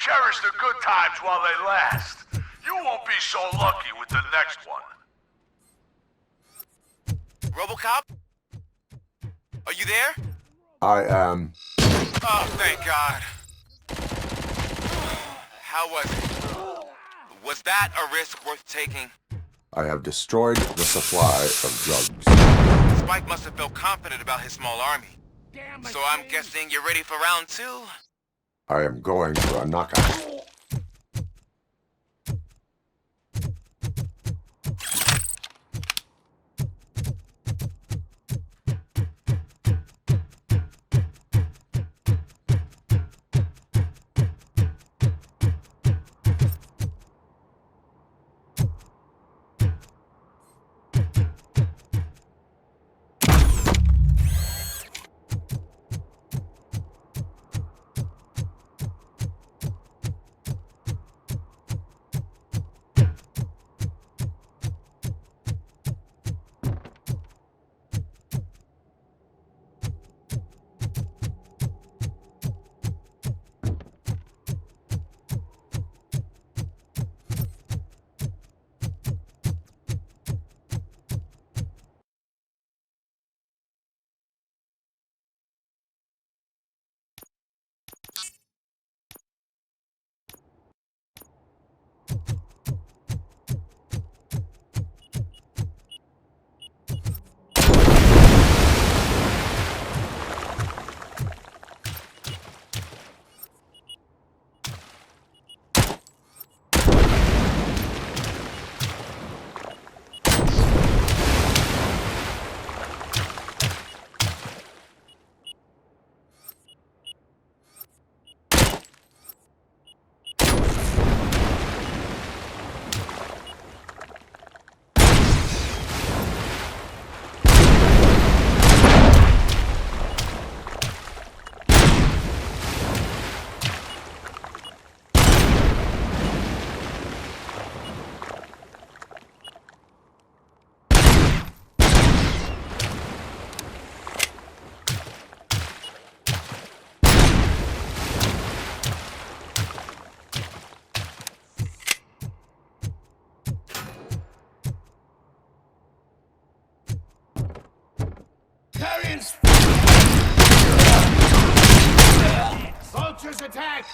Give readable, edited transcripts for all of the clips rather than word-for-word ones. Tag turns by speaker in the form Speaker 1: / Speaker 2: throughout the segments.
Speaker 1: Cherish the good times while they last. You won't be so lucky with the next one.
Speaker 2: ROBOCOP? Are you there?
Speaker 3: I am.
Speaker 2: Oh, thank God. How was it? Was that a risk worth taking?
Speaker 3: I have destroyed the supply of drugs.
Speaker 2: Spike must have felt confident about his small army. So I'm guessing you're ready for round two?
Speaker 3: I am going for a knockout.
Speaker 1: Soldiers attack!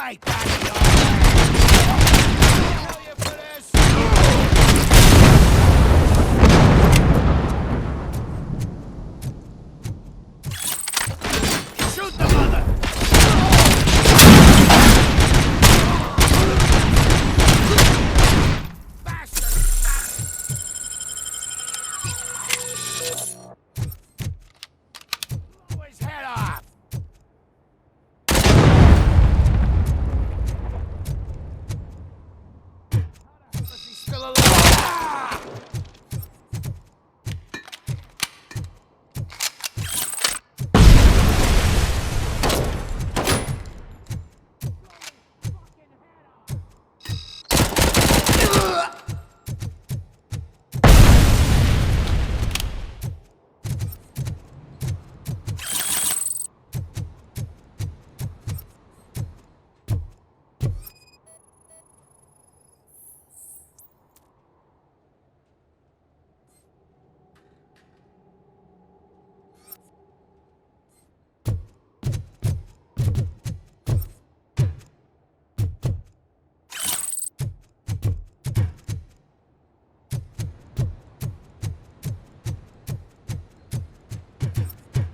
Speaker 4: Take that, tell you for this. Shoot the mother! Bastard! Blow his head off! Is he still alive? Ah!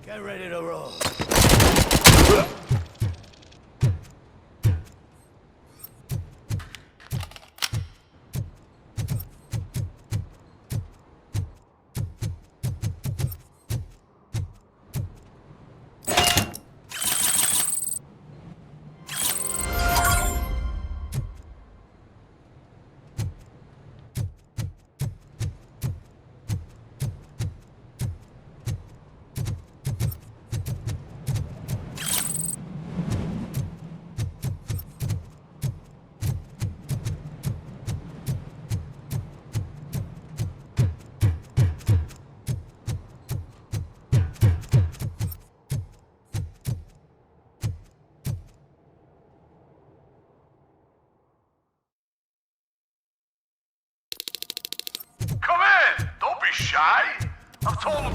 Speaker 4: Get ready to roll.
Speaker 1: Come in! Don't be shy! I've told him.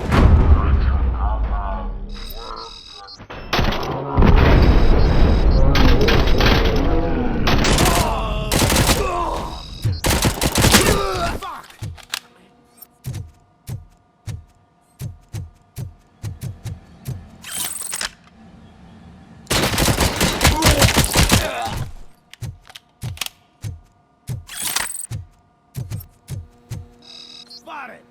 Speaker 4: Spot it!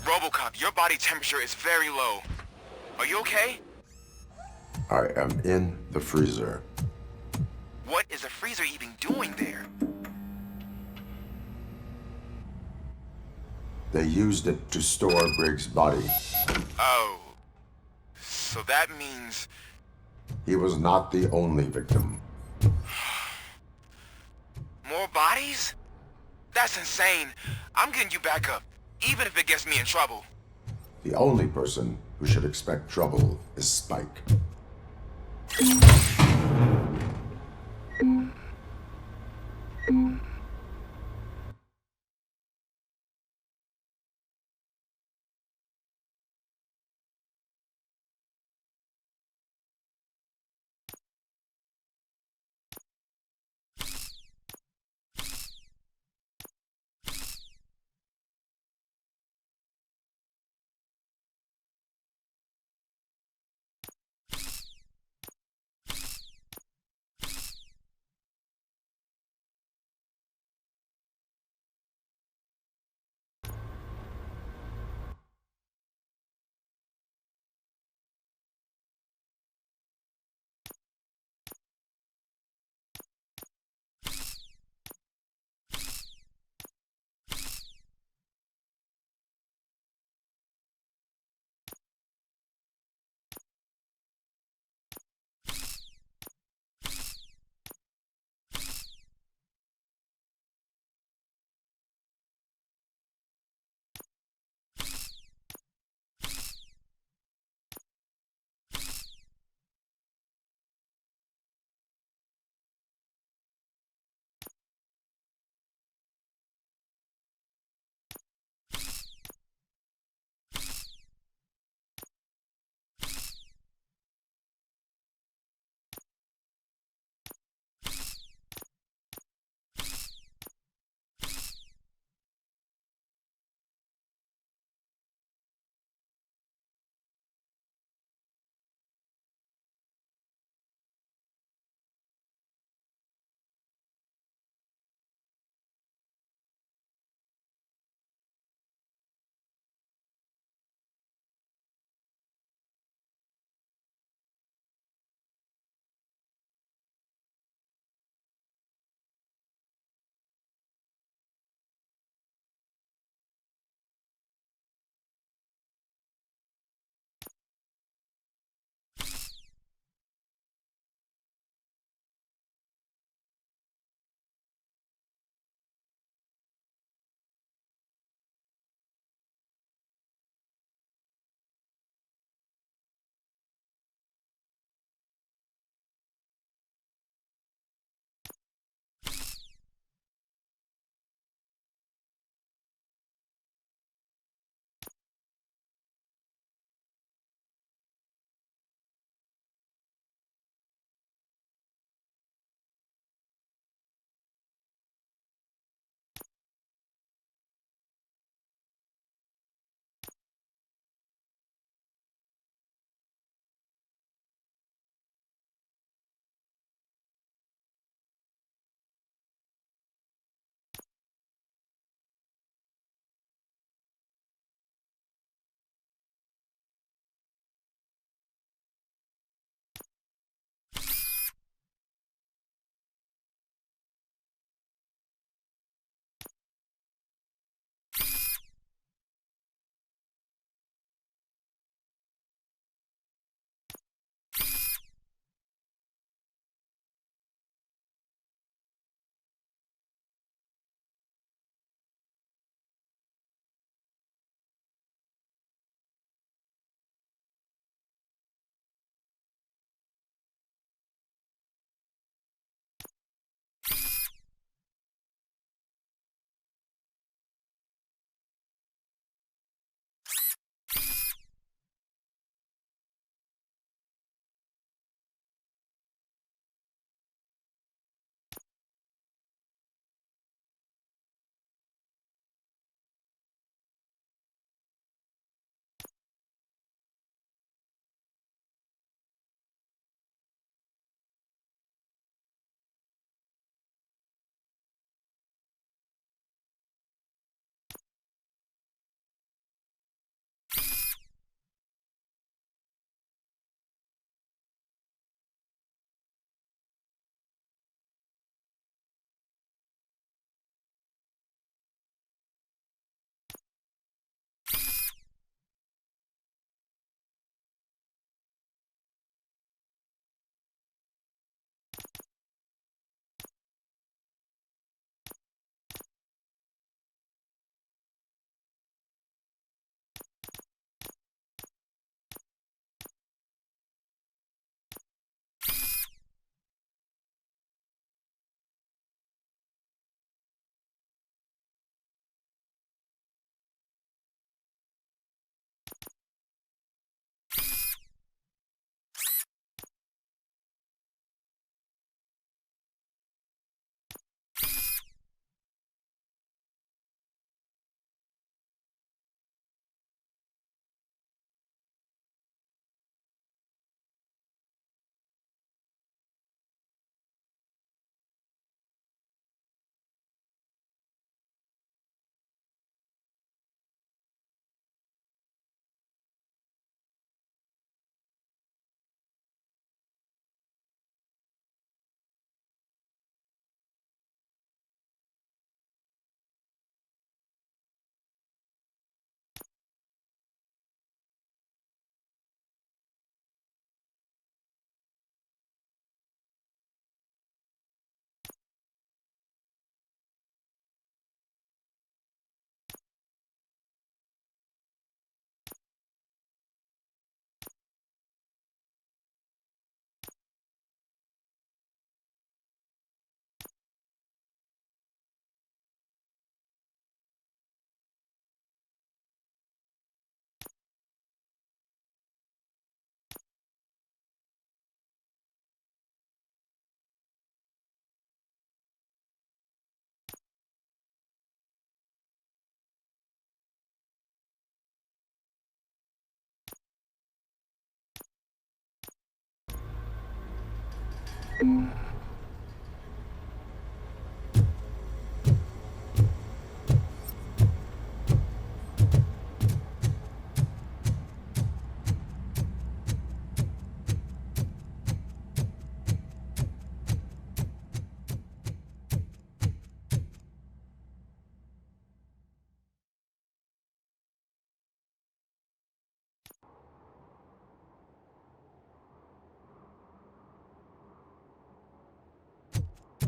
Speaker 2: ROBOCOP, your body temperature is very low. Are you okay?
Speaker 3: I am in the freezer.
Speaker 2: What is a freezer even doing there?
Speaker 3: They used it to store Briggs' body.
Speaker 2: Oh. So that means...
Speaker 3: He was not the only victim.
Speaker 2: more bodies? That's insane. I'm getting you back up, even if it gets me in trouble.
Speaker 3: The only person who should expect trouble is Spike.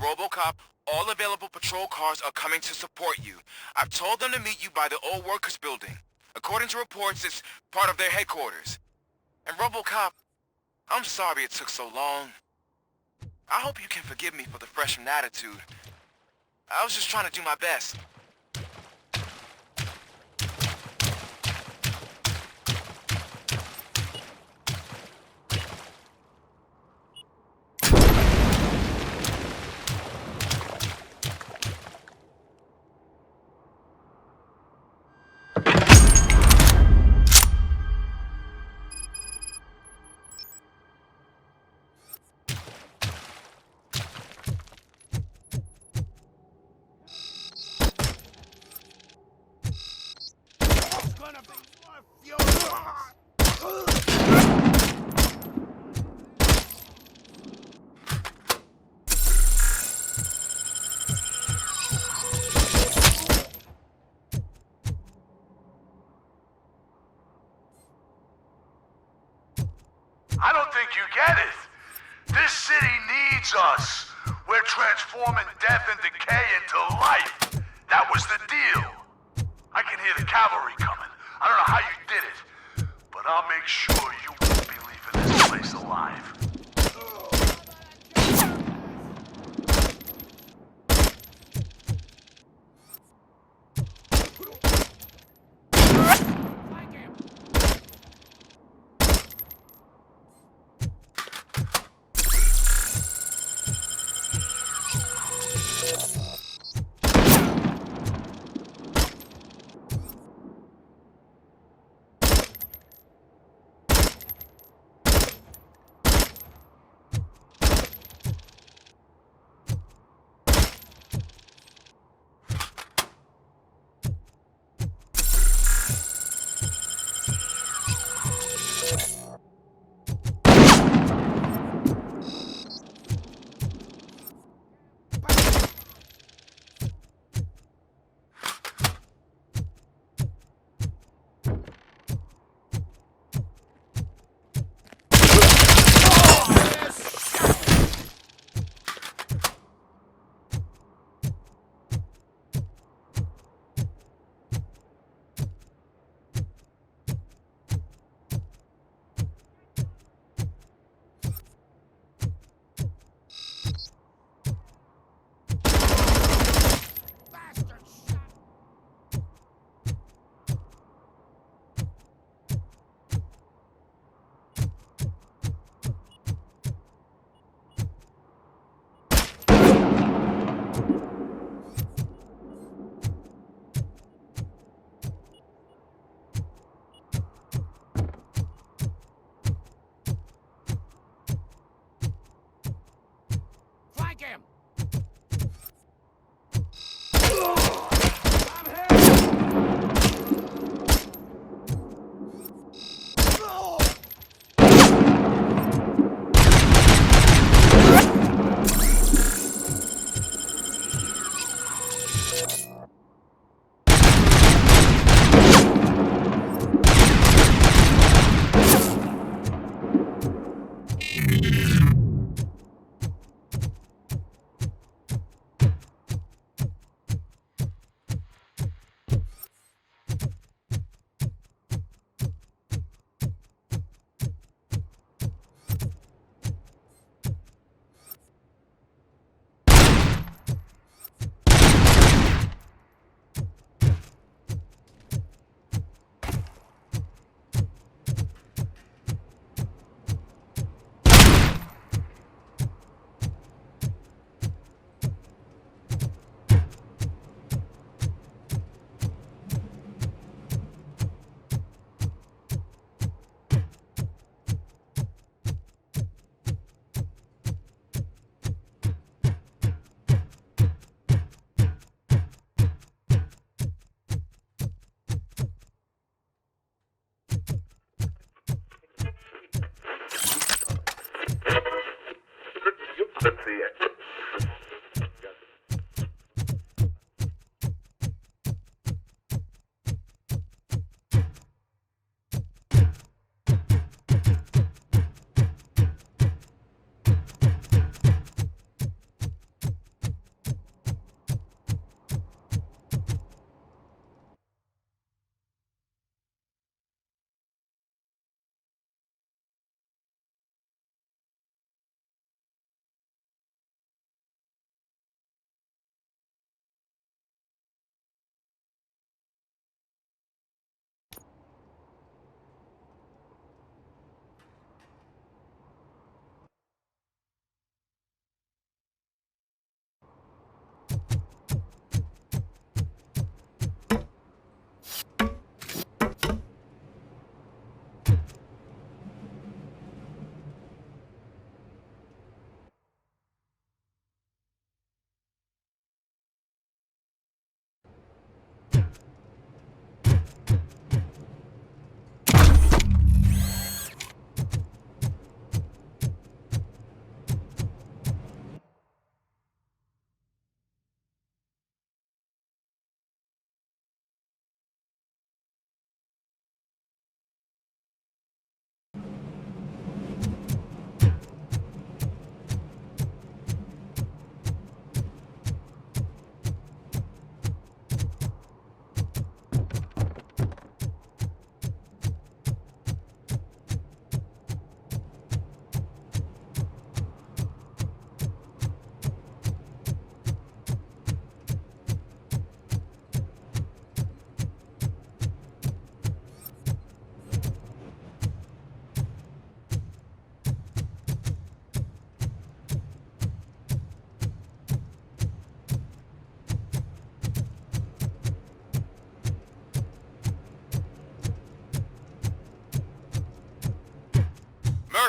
Speaker 2: ROBOCOP, all available patrol cars are coming to support you. I've told them to meet you by the old workers building. According to reports, it's part of their headquarters. And ROBOCOP, I'm sorry it took so long. I hope you can forgive me for the freshman attitude. I was just trying to do my best.
Speaker 4: Gonna be more furious.
Speaker 1: I don't think you get it. This city needs us. We're transforming death and decay into life. That was the deal. I can hear the cavalry coming. I don't know how you did it, but I'll make sure you won't be leaving this place alive.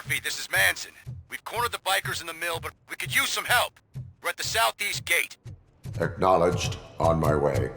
Speaker 5: Murphy, this is Manson. We've cornered the bikers in the mill, but we could use some help. We're at the southeast gate.
Speaker 3: Acknowledged. On my way.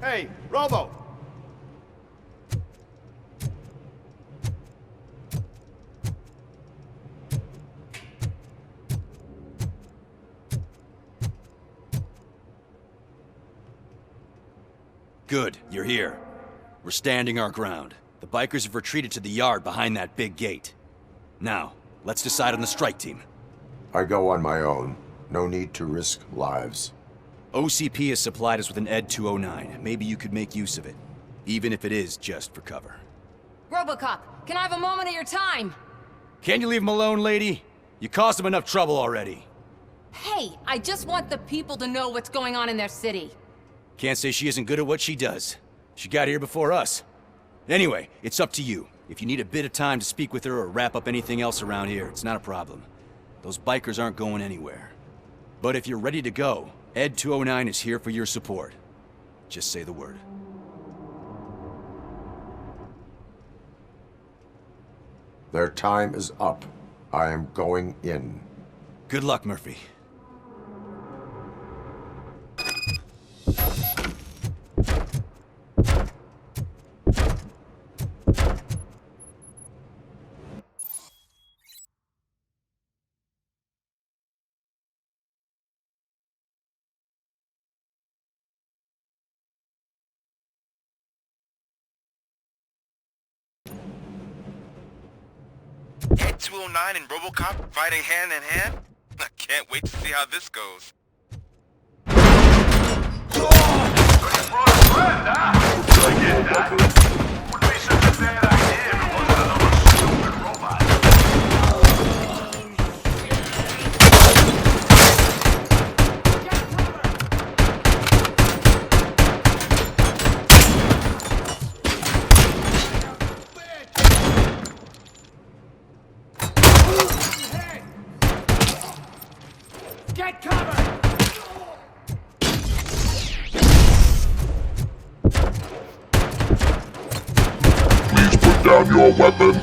Speaker 4: Hey, Robo!
Speaker 6: Good, you're here. We're standing our ground. The bikers have retreated to the yard behind that big gate. Now, let's decide on the strike team.
Speaker 3: I go on my own. No need to risk lives.
Speaker 6: OCP has supplied us with an ED 209. Maybe you could make use of it, even if it is just for cover.
Speaker 7: ROBOCOP, can I have a moment of your time?
Speaker 6: Can you leave him alone, lady? You caused him enough trouble already.
Speaker 7: Hey, I just want the people to know what's going on in their city.
Speaker 6: Can't say she isn't good at what she does. She got here before us. Anyway, it's up to you. If you need a bit of time to speak with her or wrap up anything else around here, it's not a problem. Those bikers aren't going anywhere. But if you're ready to go, ED 209 is here for your support. Just say the word.
Speaker 3: Their time is up. I am going in.
Speaker 6: Good luck, Murphy.
Speaker 2: Ed 209 and ROBOCOP fighting hand in hand? I can't wait to see how this goes.
Speaker 1: I get that. Wouldn't be such a bad idea if it wasn't another stupid robot.
Speaker 4: Get cover!
Speaker 1: Please put down your weapon.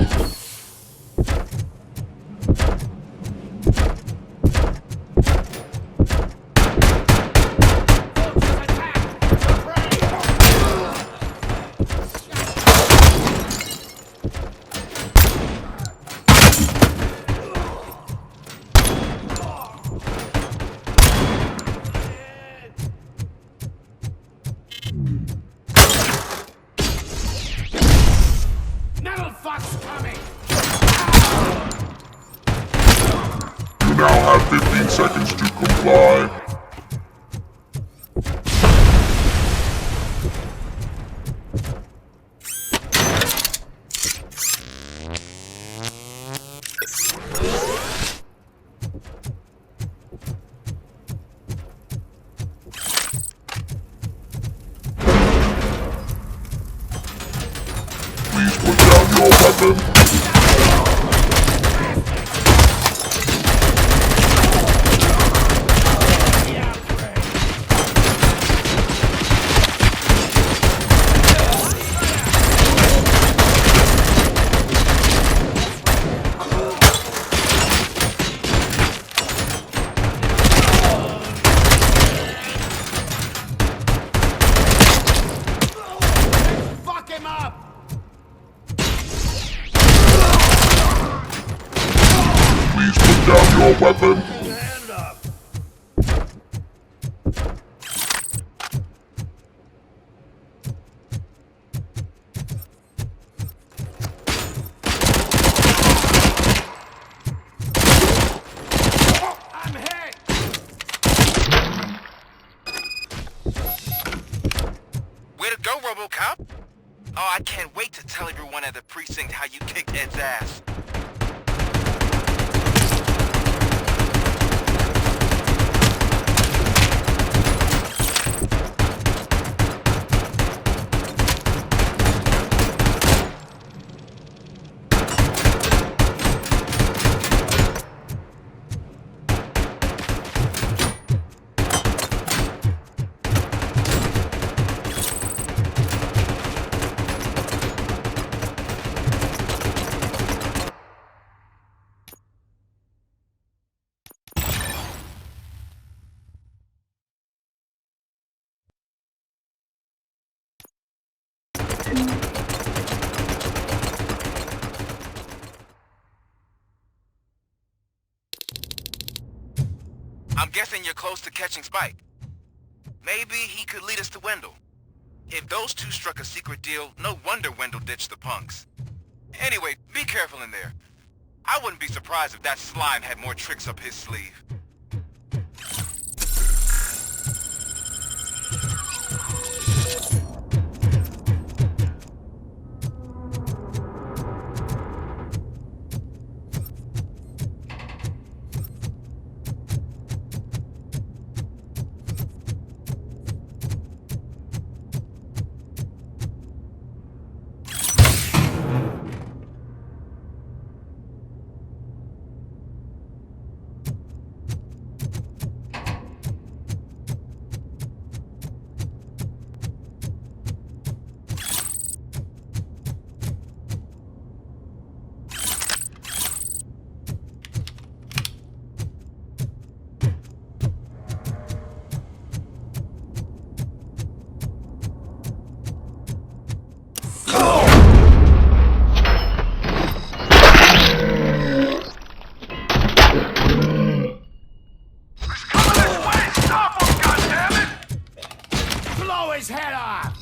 Speaker 4: Metal fuck's coming!
Speaker 1: You now have 15 seconds to comply. Please put down your weapon.
Speaker 3: your weapon.
Speaker 4: Hand up. I'm hit.
Speaker 2: Way to go, RoboCop! Oh, I can't wait to tell everyone at the precinct how you kicked Ed's ass. I'm guessing you're close to catching Spike. Maybe he could lead us to Wendell. If those two struck a secret deal, no wonder Wendell ditched the punks. Anyway, be careful in there. I wouldn't be surprised if that slime had more tricks up his sleeve.
Speaker 4: Blow his head off!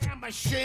Speaker 4: Damn machine!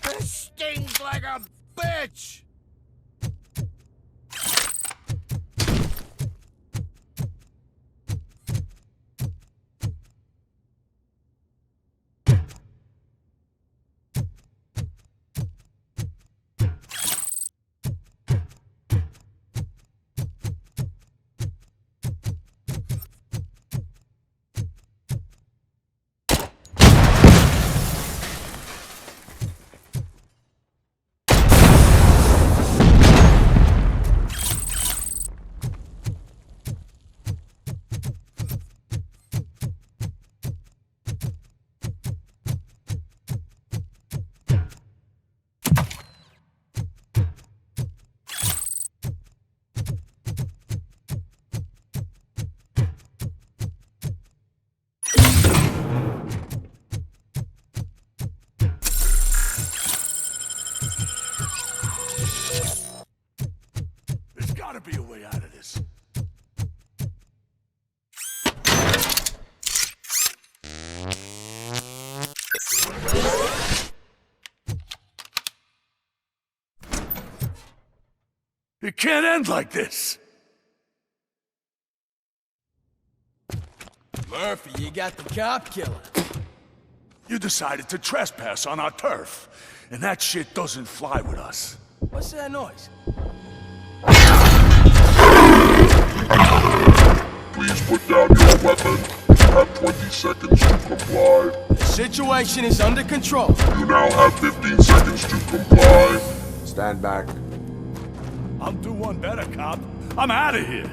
Speaker 4: This stings like a bitch!
Speaker 1: It can't end like this.
Speaker 4: Murphy, you got the cop killer.
Speaker 1: You decided to trespass on our turf, and that shit doesn't fly with us.
Speaker 4: What's that noise?
Speaker 8: Please put down your weapon. You have 20 seconds to comply.
Speaker 4: The situation is under control.
Speaker 8: You now have 15 seconds to comply.
Speaker 3: Stand back.
Speaker 1: I'll do one better, cop. I'm out of here.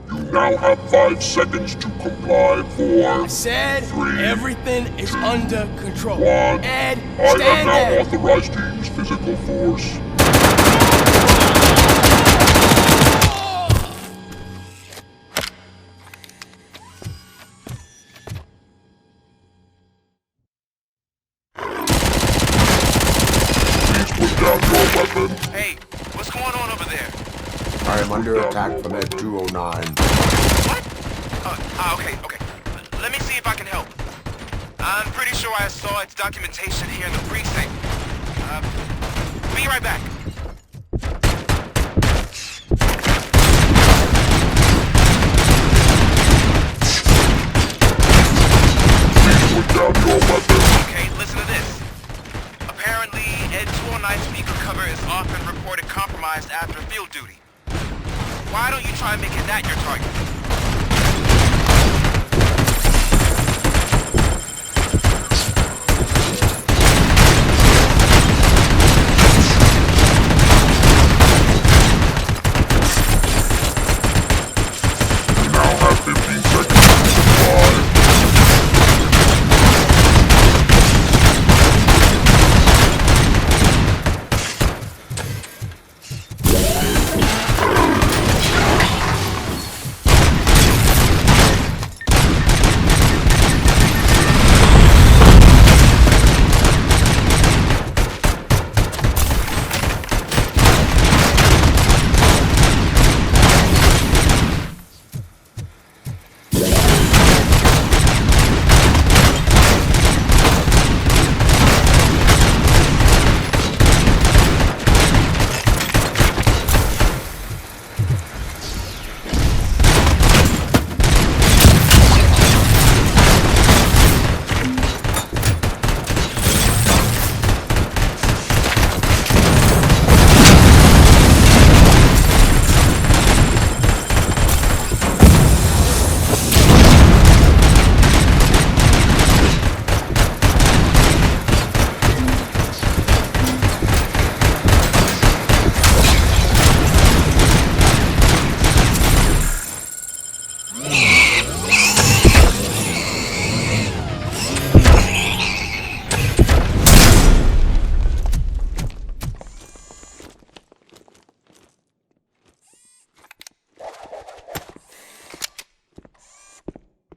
Speaker 8: You now have 5 seconds to comply. 4,
Speaker 4: I said
Speaker 8: 3,
Speaker 4: everything is under control.
Speaker 8: 1.
Speaker 4: Ed,
Speaker 8: I am
Speaker 4: stand
Speaker 8: now
Speaker 4: there.
Speaker 8: authorized to use physical force. Please put down your weapon.
Speaker 2: Hey, what's going on over there?
Speaker 3: I am under attack from Ed 209.
Speaker 2: What? Okay. Let me see if I can help. I'm pretty sure I saw its documentation here in the precinct. Be right back.
Speaker 8: Please put down your weapon.
Speaker 2: Okay, listen to this. Apparently, Ed 209's speaker cover is often reported compromised after field duty. Why don't you try making that your target?
Speaker 8: You now have 15 seconds to comply.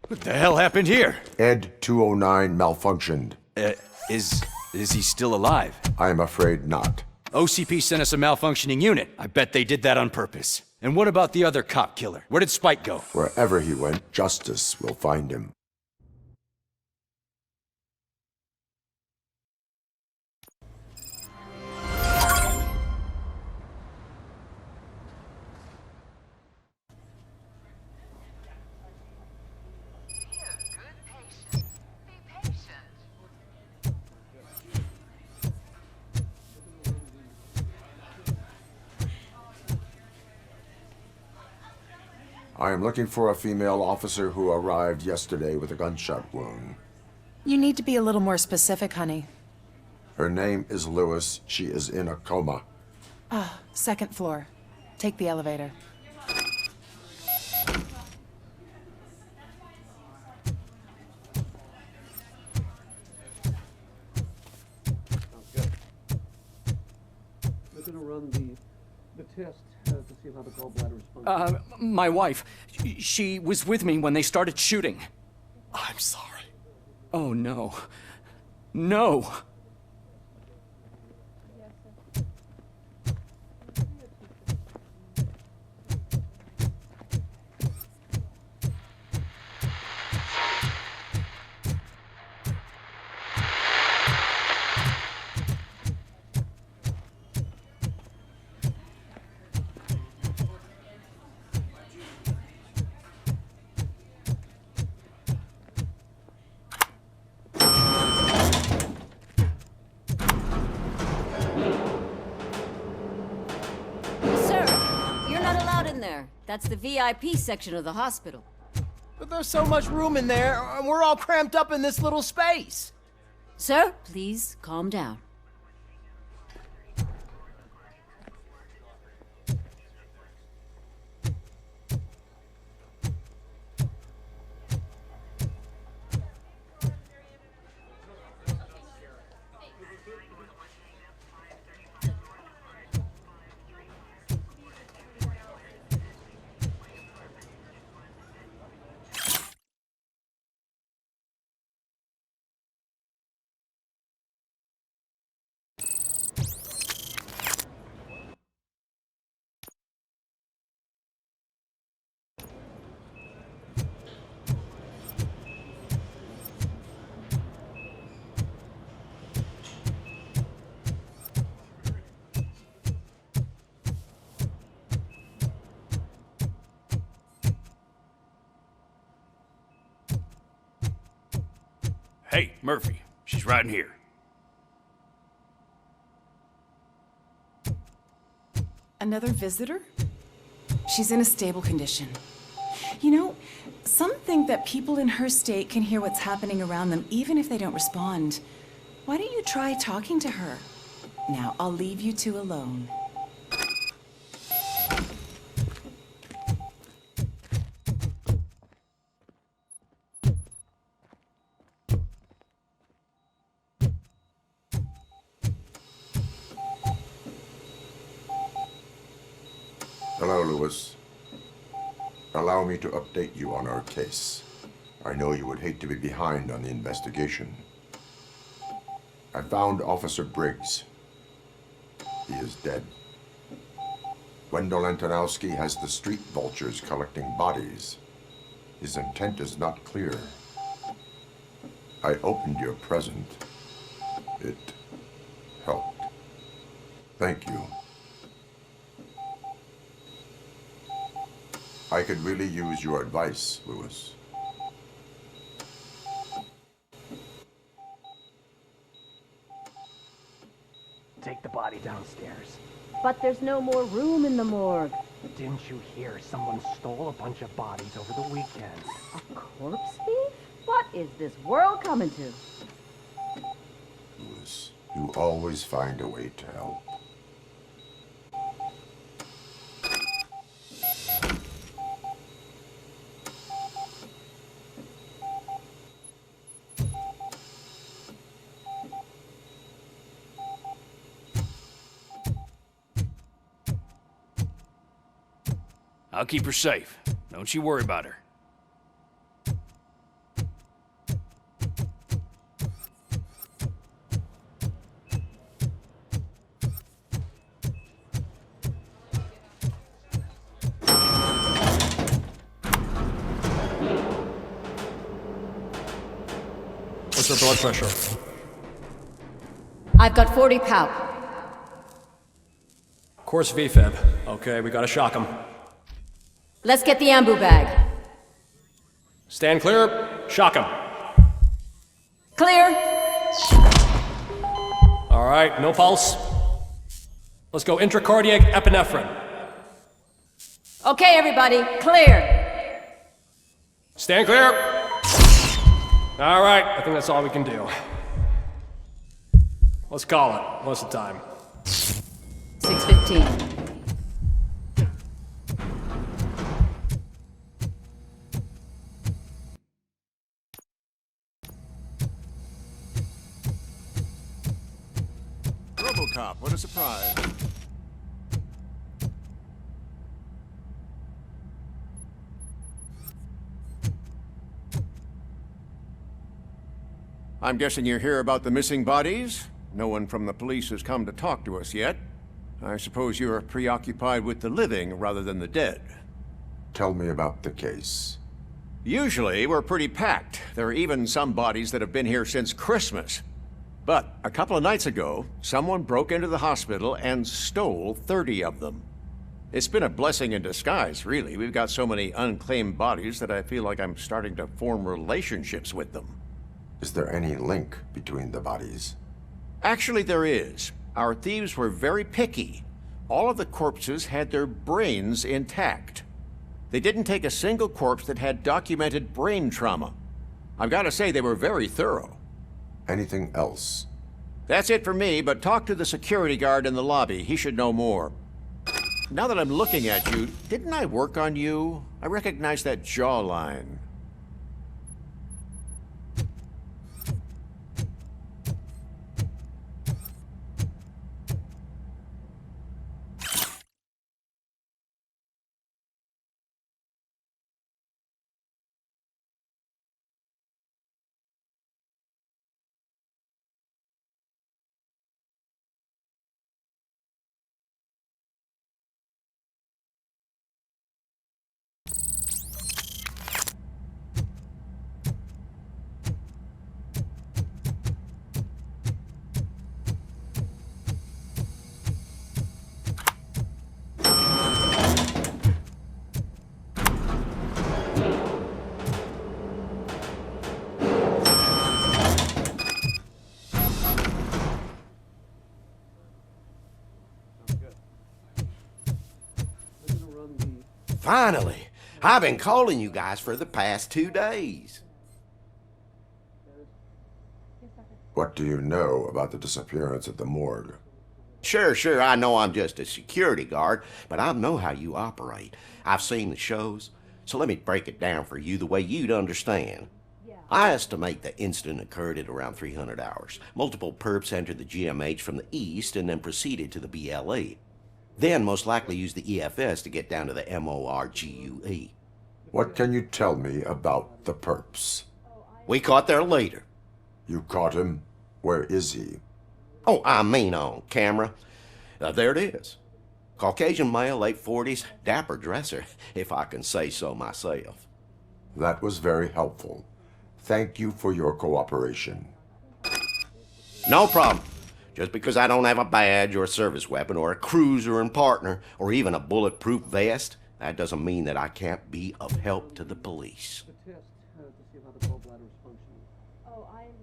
Speaker 6: What the hell happened here?
Speaker 3: Ed 209 malfunctioned.
Speaker 6: Is he still alive?
Speaker 3: I am afraid not.
Speaker 6: OCP sent us a malfunctioning unit. I bet they did that on purpose. And what about the other cop killer? Where did Spike go?
Speaker 3: Wherever he went, justice will find him. I am looking for a female officer who arrived yesterday with a gunshot wound.
Speaker 9: You need to be a little more specific, honey.
Speaker 3: Her name is Lewis. She is in a coma.
Speaker 9: Second floor. Take the elevator.
Speaker 10: We're gonna run the test to see how the gallbladder responds.
Speaker 11: My wife. She was with me when they started shooting.
Speaker 4: I'm sorry.
Speaker 11: Oh, no. No!
Speaker 12: That's the VIP section of the hospital.
Speaker 4: But there's so much room in there, and we're all cramped up in this little space.
Speaker 12: Sir, please calm down.
Speaker 13: Hey, Murphy. She's right in here.
Speaker 9: Another visitor? She's in a stable condition. You know, some think that people in her state can hear what's happening around them even if they don't respond. Why don't you try talking to her? Now, I'll leave you two alone.
Speaker 3: Hello, Lewis. Allow me to update you on our case. I know you would hate to be behind on the investigation. I found Officer Briggs. He is dead. Wendell Antonowski has the street vultures collecting bodies. His intent is not clear. I opened your present. It helped. Thank you. I could really use your advice, Lewis.
Speaker 10: Take the body downstairs.
Speaker 12: But there's no more room in the morgue.
Speaker 10: Didn't you hear someone stole a bunch of bodies over the weekend?
Speaker 12: A corpse thief? What is this world coming to?
Speaker 3: Lewis, you always find a way to help.
Speaker 13: I'll keep her safe. Don't you worry about her.
Speaker 14: What's her blood pressure?
Speaker 12: I've got 40 pow.
Speaker 14: Course VFib. Okay, we gotta shock him.
Speaker 12: Let's get the ambu bag.
Speaker 14: Stand clear. Shock him.
Speaker 12: Clear.
Speaker 14: All right, no pulse. Let's go intracardiac epinephrine.
Speaker 12: Okay, everybody, clear.
Speaker 14: Stand clear. All right, I think that's all we can do. Let's call it. What's the time?
Speaker 12: 6:15.
Speaker 15: ROBOCOP, what a surprise. I'm guessing you're here about the missing bodies? No one from the police has come to talk to us yet. I suppose you're preoccupied with the living rather than the dead.
Speaker 3: Tell me about the case.
Speaker 15: Usually, we're pretty packed. There are even some bodies that have been here since Christmas. But a couple of nights ago, someone broke into the hospital and stole 30 of them. It's been a blessing in disguise, really. We've got so many unclaimed bodies that I feel like I'm starting to form relationships with them.
Speaker 3: Is there any link between the bodies?
Speaker 15: Actually, there is. Our thieves were very picky. All of the corpses had their brains intact. They didn't take a single corpse that had documented brain trauma. I've got to say, they were very thorough.
Speaker 3: Anything else?
Speaker 15: That's it for me, but talk to the security guard in the lobby. He should know more. Now that I'm looking at you, didn't I work on you? I recognize that jawline.
Speaker 16: Finally! I've been calling you guys for the past 2 days.
Speaker 3: What do you know about the disappearance at the morgue?
Speaker 16: Sure, I know I'm just a security guard, but I know how you operate. I've seen the shows, so let me break it down for you the way you'd understand. I estimate the incident occurred at around 300 hours. Multiple perps entered the GMH from the east and then proceeded to the BLE. Then most likely used the EFS to get down to the MORGUE.
Speaker 3: What can you tell me about the perps?
Speaker 16: We caught their leader.
Speaker 3: You caught him? Where is he?
Speaker 16: Oh, I mean on camera. There it is. Caucasian male, late 40s, dapper dresser, if I can say so myself.
Speaker 3: That was very helpful. Thank you for your cooperation.
Speaker 16: No problem. Just because I don't have a badge or a service weapon or a cruiser and partner or even a bulletproof vest, that doesn't mean that I can't be of help to the police.
Speaker 10: The test to see how the gallbladder is functioning.
Speaker 12: Oh, I understand.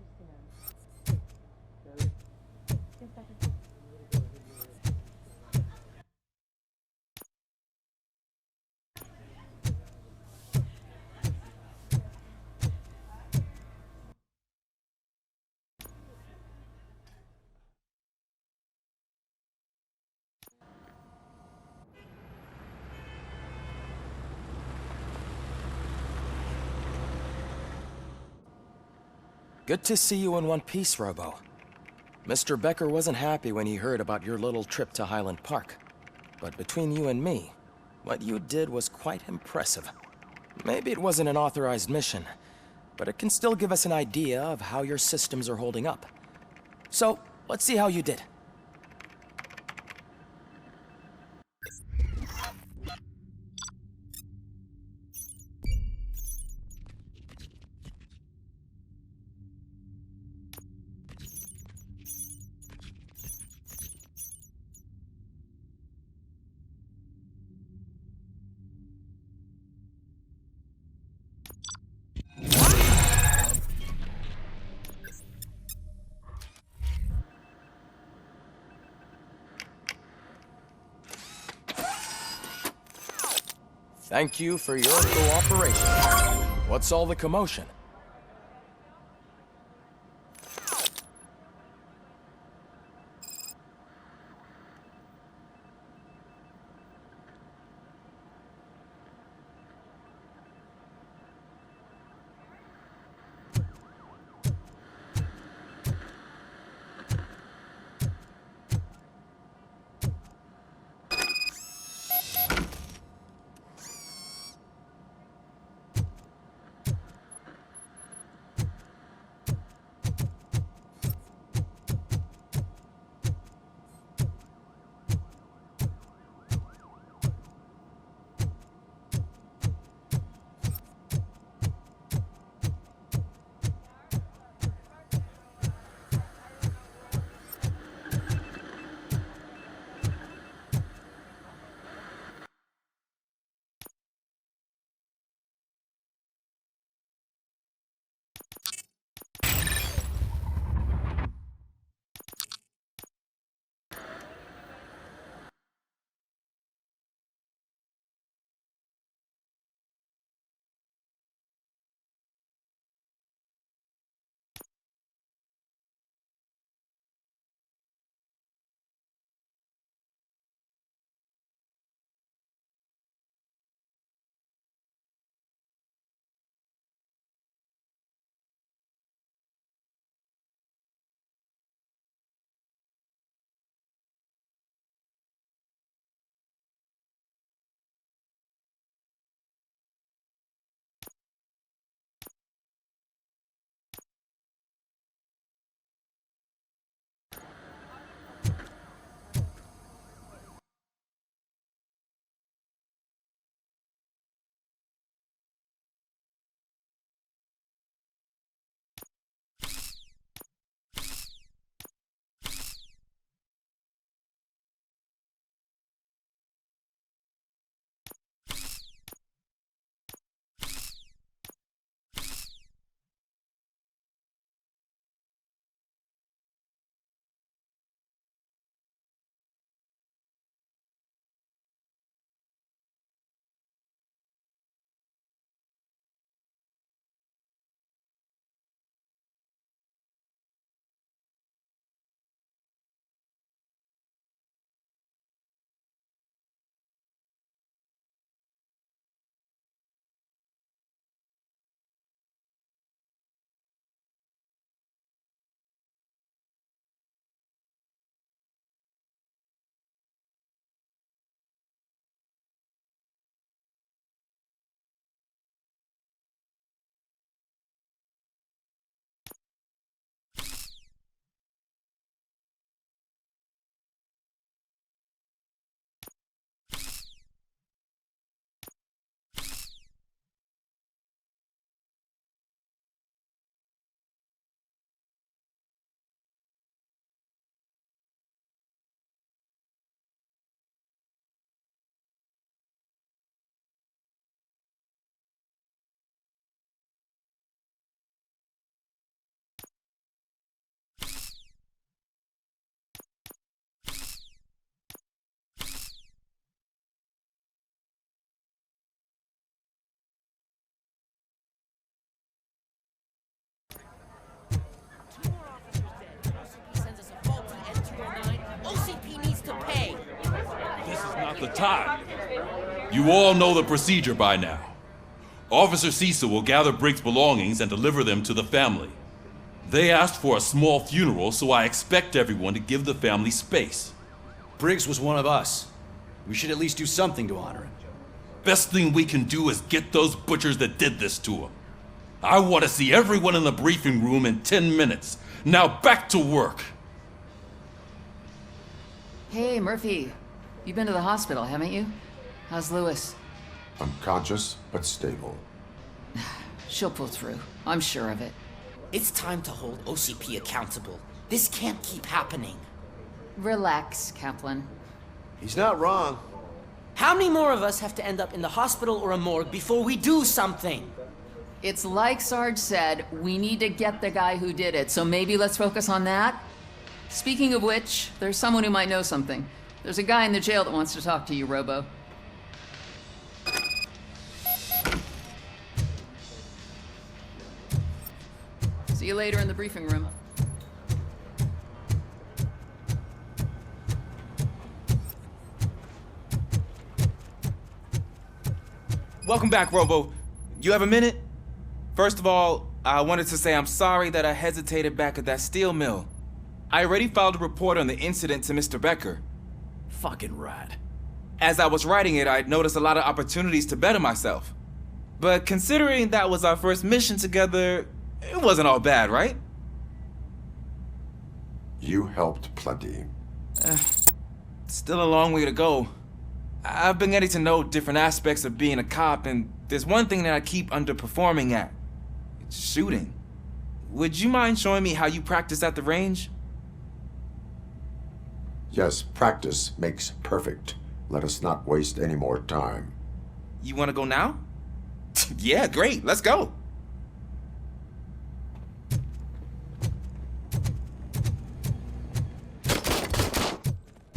Speaker 4: Good to see you in one piece, Robo. Mr. Becker wasn't happy when he heard about your little trip to Highland Park. But between you and me, what you did was quite impressive. Maybe it wasn't an authorized mission, but it can still give us an idea of how your systems are holding up. So, let's see how you did. Thank you for your cooperation. What's all the commotion?
Speaker 17: time. You all know the procedure by now. Officer Cecil will gather Briggs' belongings and deliver them to the family. They asked for a small funeral, so I expect everyone to give the family space.
Speaker 6: Briggs was one of us. We should at least do something to honor him.
Speaker 17: Best thing we can do is get those butchers that did this to him. I want to see everyone in the briefing room in 10 minutes. Now back to work.
Speaker 18: Hey, Murphy. You've been to the hospital, haven't you? How's Lewis?
Speaker 3: Unconscious, but stable.
Speaker 18: She'll pull through. I'm sure of it.
Speaker 19: It's time to hold OCP accountable. This can't keep happening.
Speaker 18: Relax, Kaplan.
Speaker 16: He's not wrong.
Speaker 19: How many more of us have to end up in the hospital or a morgue before we do something?
Speaker 18: It's like Sarge said, we need to get the guy who did it, so maybe let's focus on that? Speaking of which, there's someone who might know something. There's a guy in the jail that wants to talk to you, Robo. See you later in the briefing room.
Speaker 20: Welcome back, Robo. You have a minute? First of all, I wanted to say I'm sorry that I hesitated back at that steel mill. I already filed a report on the incident to Mr. Becker.
Speaker 13: Fucking rat.
Speaker 20: As I was writing it, I'd noticed a lot of opportunities to better myself. But considering that was our first mission together, it wasn't all bad, right?
Speaker 3: You helped plenty.
Speaker 20: Still a long way to go. I've been getting to know different aspects of being a cop, and there's one thing that I keep underperforming at. It's shooting. Would you mind showing me how you practice at the range?
Speaker 3: Yes, practice makes perfect. Let us not waste any more time.
Speaker 20: You want to go now? Yeah, great. Let's go.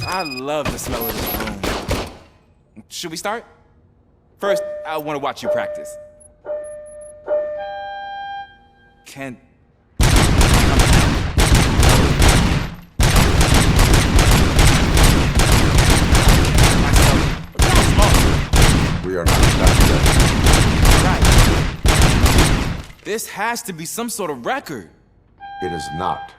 Speaker 20: I love the smell of this room. Should we start? First, I want to watch you practice. Can...
Speaker 3: We are not done yet.
Speaker 20: Right. This has to be some sort of record.
Speaker 3: It is not.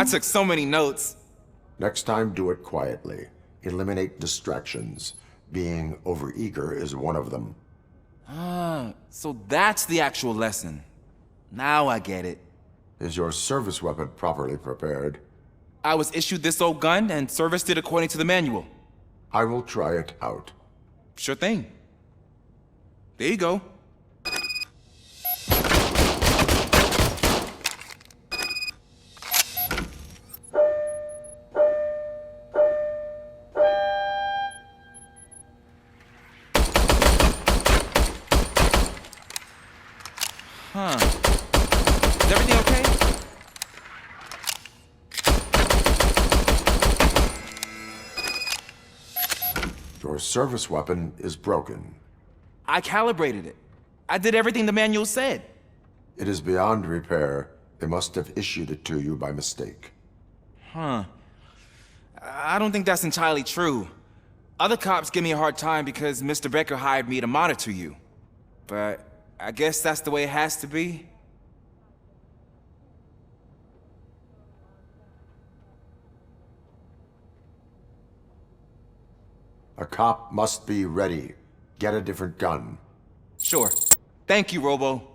Speaker 20: I took so many notes.
Speaker 3: Next time, do it quietly. Eliminate distractions. Being overeager is one of them.
Speaker 20: Ah, so that's the actual lesson. Now I get it.
Speaker 3: Is your service weapon properly prepared?
Speaker 20: I was issued this old gun and serviced it according to the manual.
Speaker 3: I will try it out.
Speaker 20: Sure thing. There you go. Huh. Is everything okay?
Speaker 3: Your service weapon is broken.
Speaker 20: I calibrated it. I did everything the manual said.
Speaker 3: It is beyond repair. They must have issued it to you by mistake.
Speaker 20: Huh. I don't think that's entirely true. Other cops give me a hard time because Mr. Becker hired me to monitor you. But I guess that's the way it has to be.
Speaker 3: A cop must be ready. Get a different gun.
Speaker 20: Sure. Thank you, Robo.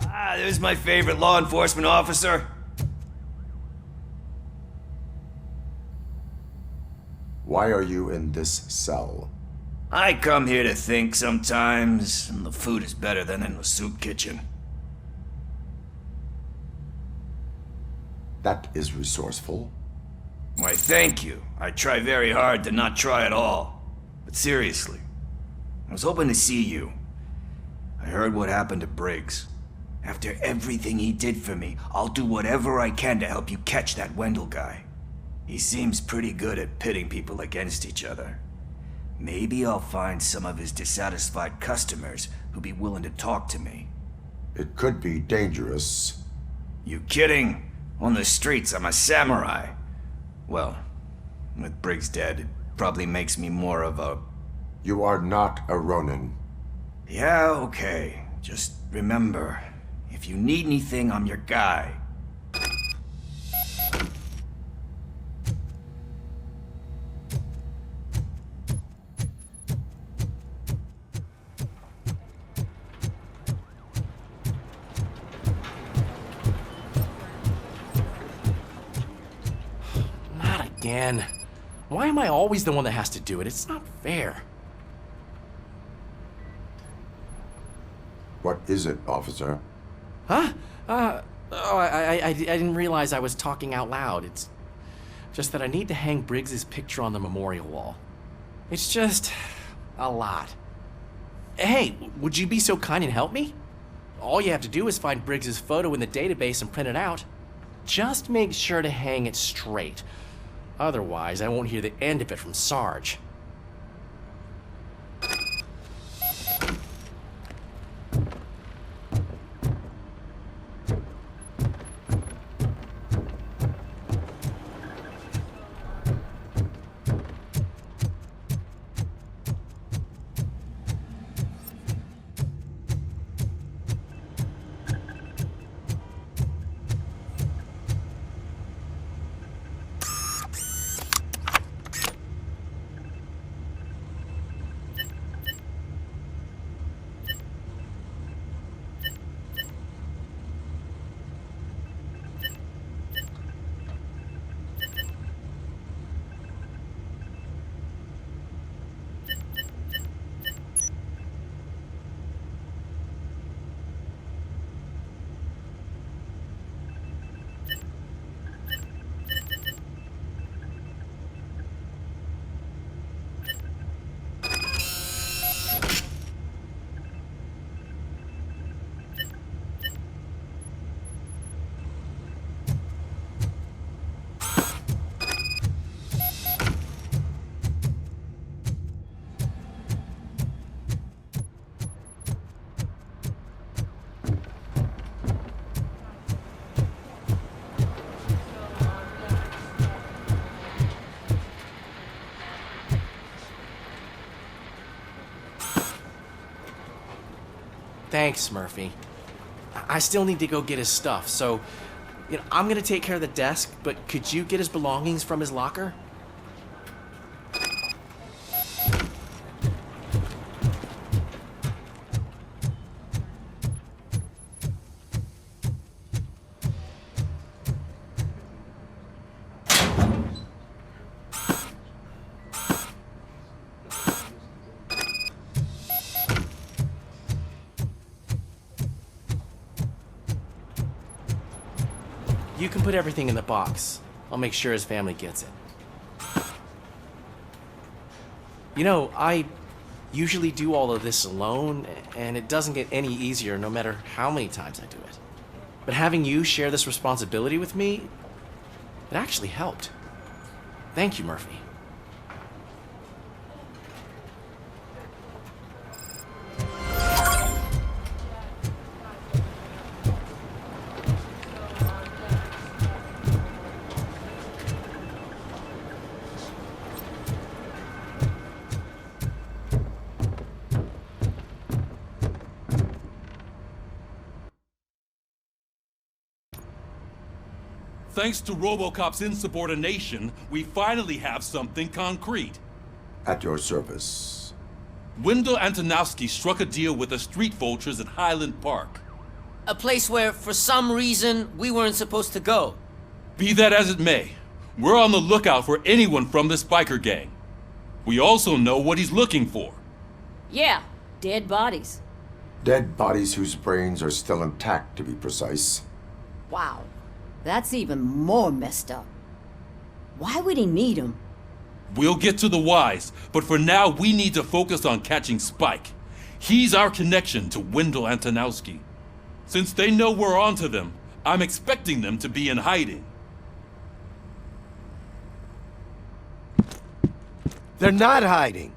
Speaker 6: Ah, there's my favorite law enforcement officer.
Speaker 3: Why are you in this cell?
Speaker 6: I come here to think sometimes, and the food is better than in the soup kitchen.
Speaker 3: That is resourceful.
Speaker 6: Why, thank you. I try very hard to not try at all. But seriously, I was hoping to see you. I heard what happened to Briggs. After everything he did for me, I'll do whatever I can to help you catch that Wendell guy. He seems pretty good at pitting people against each other. Maybe I'll find some of his dissatisfied customers who'll be willing to talk to me.
Speaker 3: It could be dangerous.
Speaker 6: You kidding? On the streets, I'm a samurai. Well, with Briggs dead, it probably makes me more of a...
Speaker 3: You are not a Ronin.
Speaker 6: Yeah, okay. Just remember, if you need anything, I'm your guy.
Speaker 4: Again. Why am I always the one that has to do it? It's not fair.
Speaker 3: What is it, officer?
Speaker 4: Huh? I didn't realize I was talking out loud. It's just that I need to hang Briggs's picture on the memorial wall. It's just a lot. Hey, would you be so kind and help me? All you have to do is find Briggs's photo in the database and print it out. Just make sure to hang it straight. Otherwise, I won't hear the end of it from Sarge.
Speaker 21: Thanks, Murphy. I still need to go get his stuff, so I'm gonna take care of the desk, but could you get his belongings from his locker? You can put everything in the box. I'll make sure his family gets it. I usually do all of this alone, and it doesn't get any easier no matter how many times I do it. But having you share this responsibility with me, it actually helped. Thank you, Murphy.
Speaker 17: Thanks to ROBOCOP's insubordination, we finally have something concrete.
Speaker 3: At your service.
Speaker 17: Wendell Antonowski struck a deal with the street vultures at Highland Park.
Speaker 19: A place where, for some reason, we weren't supposed to go.
Speaker 17: Be that as it may, we're on the lookout for anyone from this biker gang. We also know what he's looking for.
Speaker 12: Yeah, dead bodies.
Speaker 3: Dead bodies whose brains are still intact, to be precise.
Speaker 12: Wow, that's even more messed up. Why would he need them?
Speaker 17: We'll get to the whys, but for now we need to focus on catching Spike. He's our connection to Wendell Antonowski. Since they know we're onto them, I'm expecting them to be in hiding.
Speaker 16: They're not hiding.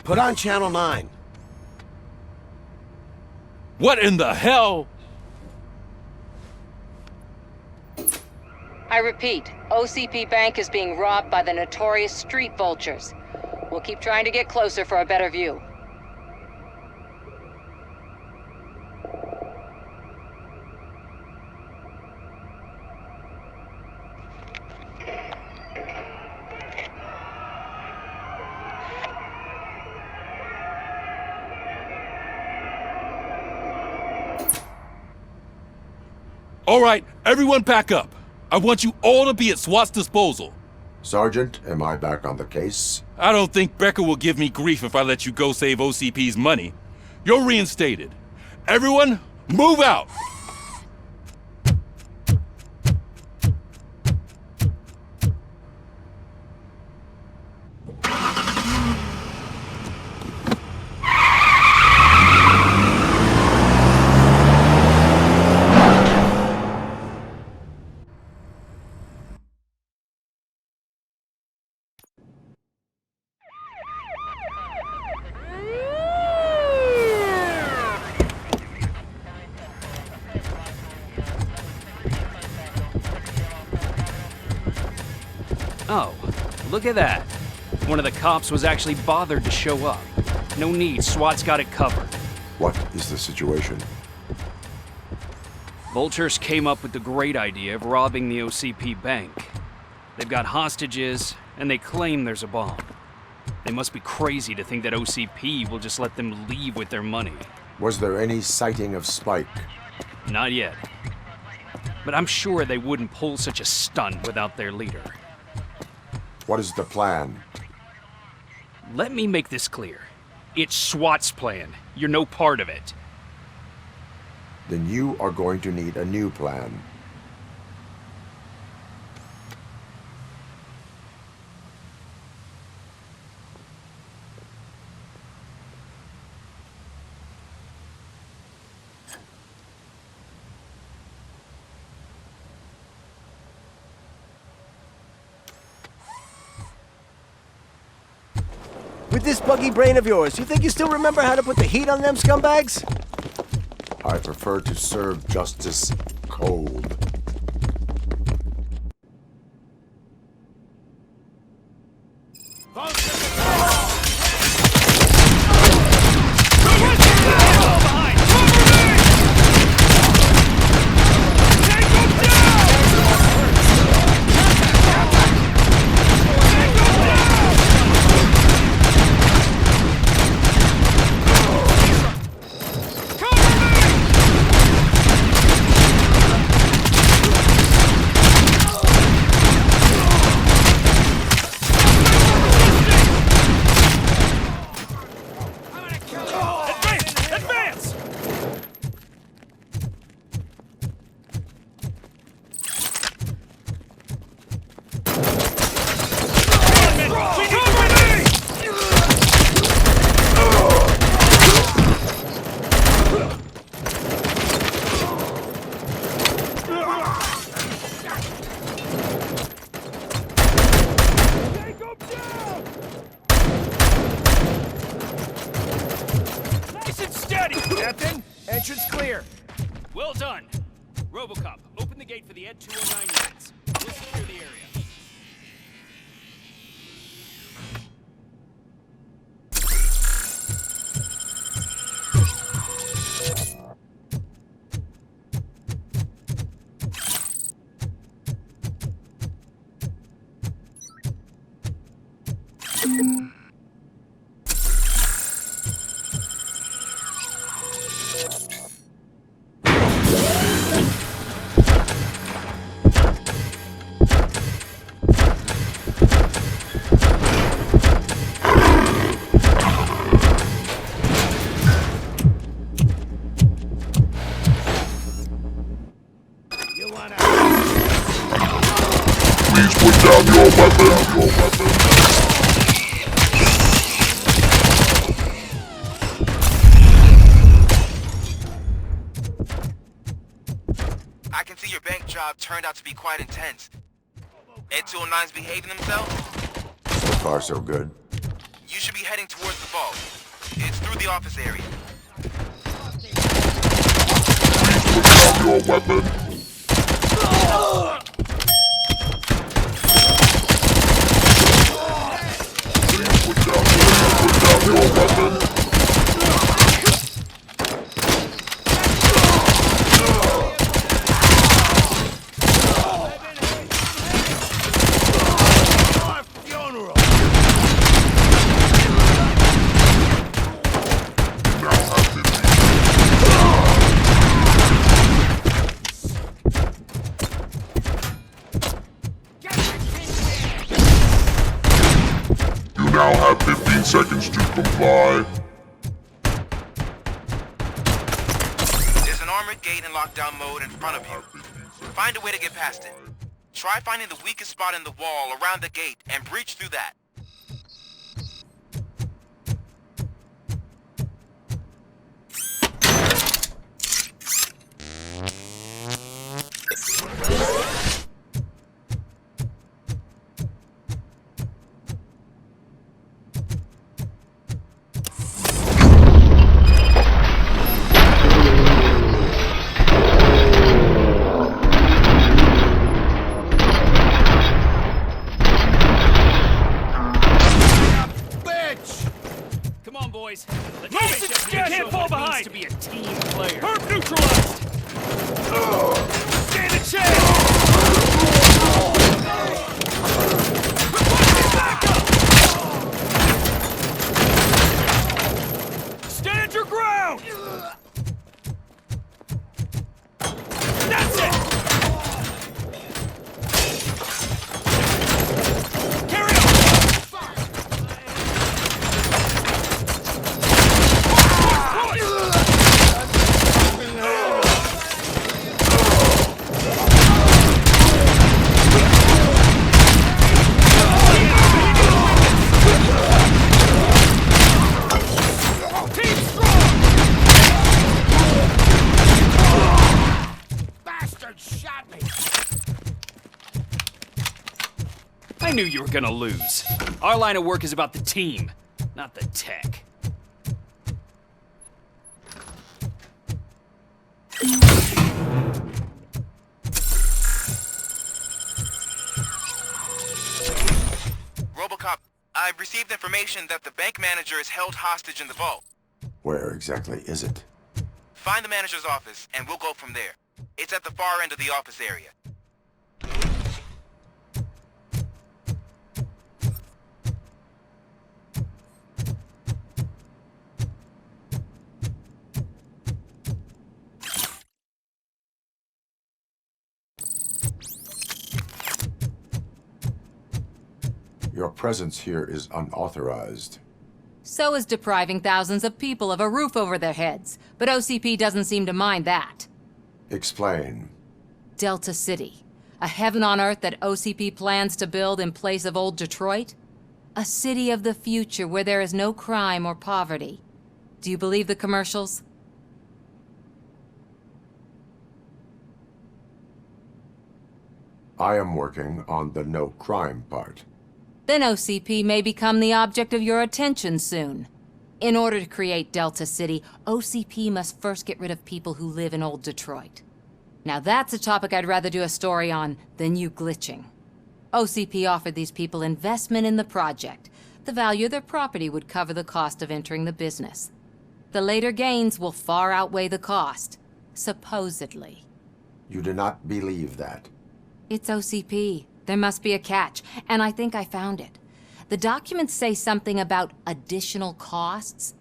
Speaker 16: Put on Channel 9.
Speaker 17: What in the hell?
Speaker 22: I repeat, OCP Bank is being robbed by the notorious street vultures. We'll keep trying to get closer for a better view.
Speaker 17: All right, everyone pack up. I want you all to be at SWAT's disposal.
Speaker 3: Sergeant, am I back on the case?
Speaker 17: I don't think Becker will give me grief if I let you go save OCP's money. You're reinstated. Everyone, move out!
Speaker 13: Oh, look at that. One of the cops was actually bothered to show up. No need, SWAT's got it covered.
Speaker 3: What is the situation?
Speaker 13: Vultures came up with the great idea of robbing the OCP bank. They've got hostages, and they claim there's a bomb. They must be crazy to think that OCP will just let them leave with their money.
Speaker 3: Was there any sighting of Spike?
Speaker 13: Not yet. But I'm sure they wouldn't pull such a stunt without their leader.
Speaker 3: What is the plan?
Speaker 13: Let me make this clear. It's SWAT's plan. You're no part of it.
Speaker 3: Then you are going to need a new plan.
Speaker 16: With this buggy brain of yours, you think you still remember how to put the heat on them scumbags?
Speaker 3: I prefer to serve justice cold.
Speaker 13: ROBOCOP, open the gate for the Ed 209 units. We'll secure the area.
Speaker 8: Please put down your weapon.
Speaker 2: I can see your bank job turned out to be quite intense. Ed 209's behaving themselves?
Speaker 3: So far, so good.
Speaker 2: You should be heading towards the vault. It's through the office area.
Speaker 8: Please put down your weapon. You now have 15 seconds to comply.
Speaker 2: There's an armored gate in lockdown mode in front of you. Find a way to get past it. Try finding the weakest spot in the wall around the gate and breach through that.
Speaker 13: Boys, let's can't fall behind. To be a team player. Herb neutralized. Stand a chance. Stand your ground. That's it. Carry on. I knew you were gonna lose. Our line of work is about the team, not the tech.
Speaker 2: ROBOCOP, I've received information that the bank manager is held hostage in the vault.
Speaker 3: Where exactly is it?
Speaker 2: Find the manager's office, and we'll go from there. It's at the far end of the office area.
Speaker 3: Your presence here is unauthorized.
Speaker 22: So is depriving thousands of people of a roof over their heads. But OCP doesn't seem to mind that.
Speaker 3: Explain.
Speaker 22: Delta City. A heaven on earth that OCP plans to build in place of old Detroit? A city of the future where there is no crime or poverty. Do you believe the commercials?
Speaker 3: I am working on the no crime part.
Speaker 22: Then OCP may become the object of your attention soon. In order to create Delta City, OCP must first get rid of people who live in old Detroit. Now that's a topic I'd rather do a story on than you glitching. OCP offered these people investment in the project. The value of their property would cover the cost of entering the business. The later gains will far outweigh the cost, supposedly.
Speaker 3: You do not believe that.
Speaker 22: It's OCP. There must be a catch, and I think I found it. The documents say something about additional costs.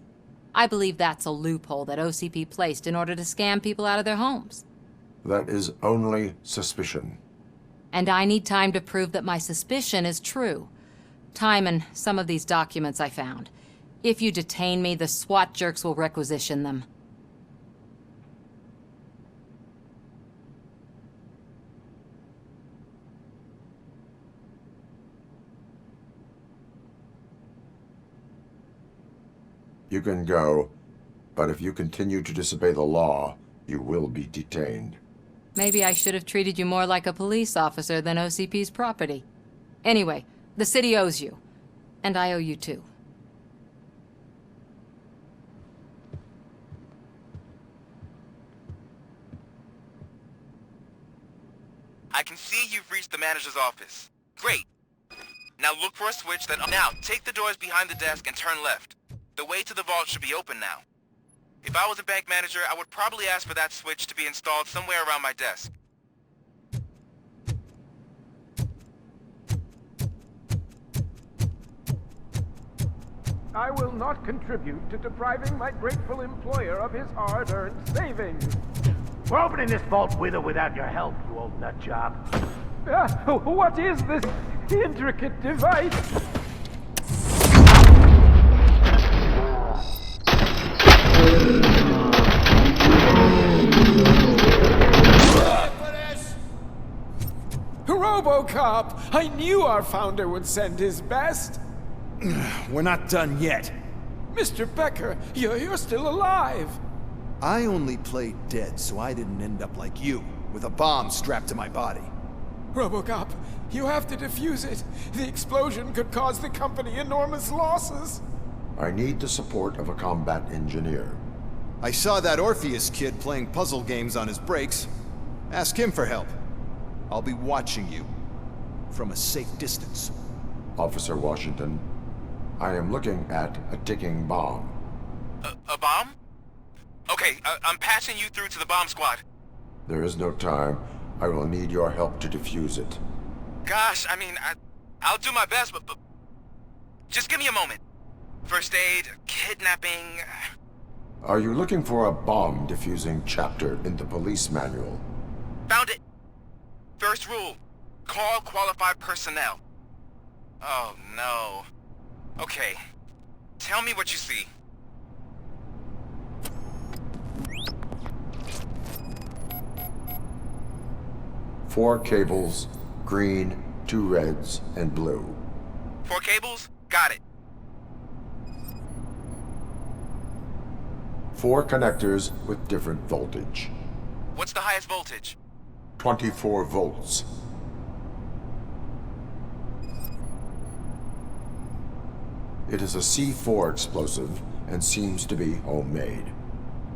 Speaker 22: I believe that's a loophole that OCP placed in order to scam people out of their homes.
Speaker 3: That is only suspicion.
Speaker 22: And I need time to prove that my suspicion is true. Time and some of these documents I found. If you detain me, the SWAT jerks will requisition them.
Speaker 3: You can go, but if you continue to disobey the law, you will be detained.
Speaker 22: Maybe I should have treated you more like a police officer than OCP's property. Anyway, the city owes you. And I owe you too.
Speaker 2: I can see you've reached the manager's office. Great. Now look for a switch that... Now, take the doors behind the desk and turn left. The way to the vault should be open now. If I was a bank manager, I would probably ask for that switch to be installed somewhere around my desk.
Speaker 10: I will not contribute to depriving my grateful employer of his hard-earned savings.
Speaker 1: We're opening this vault with or without your help, you old nutjob.
Speaker 10: What is this intricate device? ROBOCOP! I knew our founder would send his best.
Speaker 6: We're not done yet.
Speaker 10: Mr. Becker, you're still alive.
Speaker 6: I only played dead, so I didn't end up like you, with a bomb strapped to my body.
Speaker 10: ROBOCOP, you have to defuse it. The explosion could cause the company enormous losses.
Speaker 3: I need the support of a combat engineer.
Speaker 6: I saw that Orpheus kid playing puzzle games on his breaks. Ask him for help. I'll be watching you. From a safe distance.
Speaker 3: Officer Washington, I am looking at a ticking bomb.
Speaker 2: A bomb? Okay, I'm passing you through to the bomb squad.
Speaker 3: There is no time. I will need your help to defuse it.
Speaker 2: Gosh, I mean, I'll do my best, but just give me a moment. First aid, kidnapping...
Speaker 3: Are you looking for a bomb defusing chapter in the police manual?
Speaker 2: Found it. First rule, call qualified personnel. Oh, no. Okay, tell me what you see.
Speaker 3: Four cables, green, 2 reds, and blue.
Speaker 2: 4 cables? Got it.
Speaker 3: 4 connectors with different voltage.
Speaker 2: What's the highest voltage?
Speaker 3: 24 volts. It is a C4 explosive and seems to be homemade.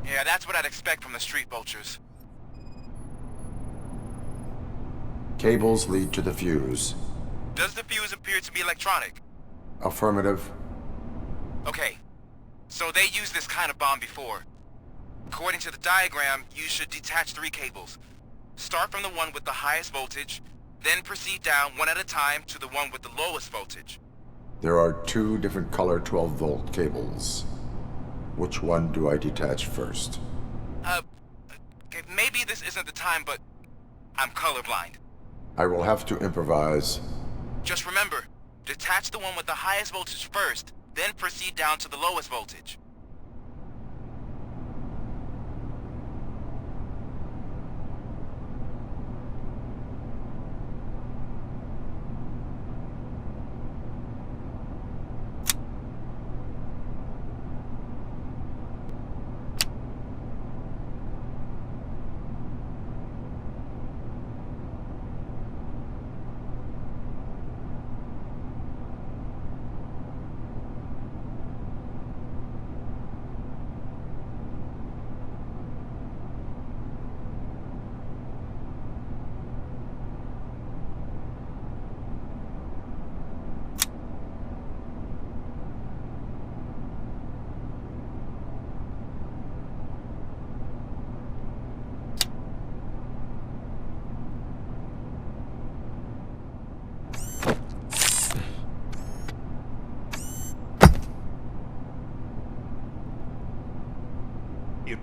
Speaker 2: Yeah, that's what I'd expect from the street vultures.
Speaker 3: Cables lead to the fuse.
Speaker 2: Does the fuse appear to be electronic?
Speaker 3: Affirmative.
Speaker 2: Okay, so they used this kind of bomb before. According to the diagram, you should detach 3 cables. Start from the one with the highest voltage, then proceed down one at a time to the one with the lowest voltage.
Speaker 3: There are 2 different color 12-volt cables. Which one do I detach first?
Speaker 2: Okay, maybe this isn't the time, but I'm colorblind.
Speaker 3: I will have to improvise.
Speaker 2: Just remember, detach the one with the highest voltage first, then proceed down to the lowest voltage.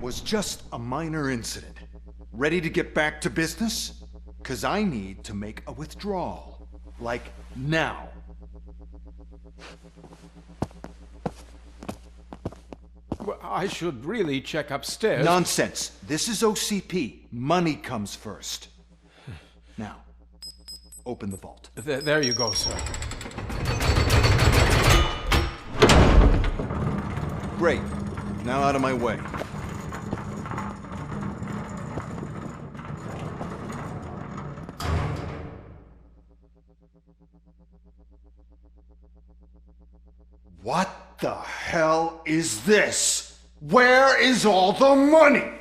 Speaker 5: was just a minor incident. Ready to get back to business? 'Cause I need to make a withdrawal. Like, now.
Speaker 10: Well, I should really check upstairs.
Speaker 5: Nonsense. This is OCP. Money comes first. Now, open the vault.
Speaker 10: There you go, sir.
Speaker 5: Great. Now out of my way. What the hell is this? Where is all the money?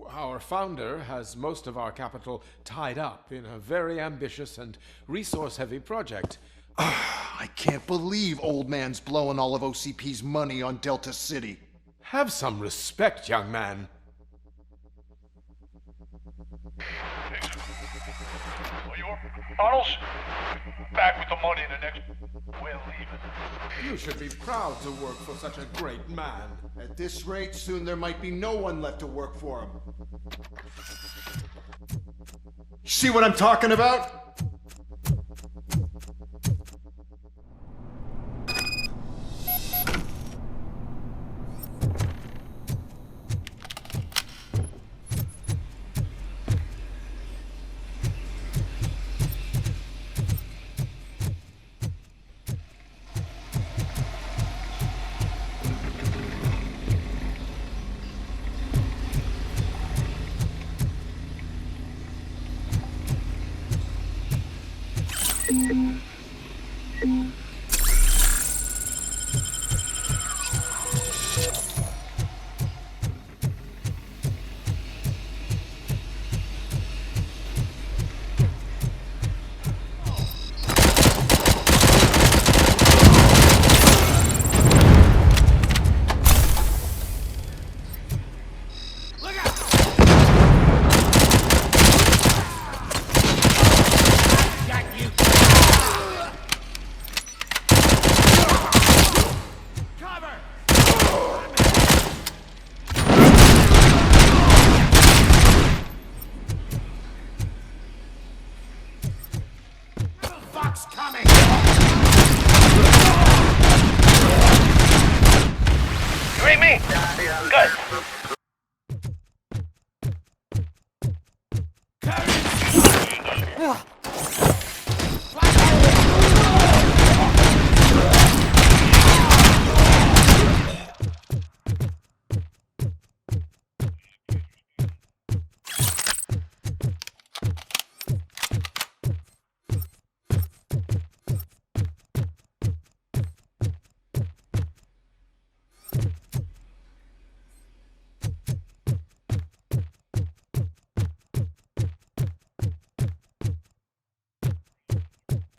Speaker 10: Our founder has most of our capital tied up in a very ambitious and resource-heavy project.
Speaker 5: I can't believe old man's blowing all of OCP's money on Delta City.
Speaker 10: Have some respect, young man.
Speaker 1: Arnold's back with the money in the next... We're leaving.
Speaker 10: You should be proud to work for such a great man.
Speaker 5: At this rate, soon there might be no one left to work for him. See what I'm talking about?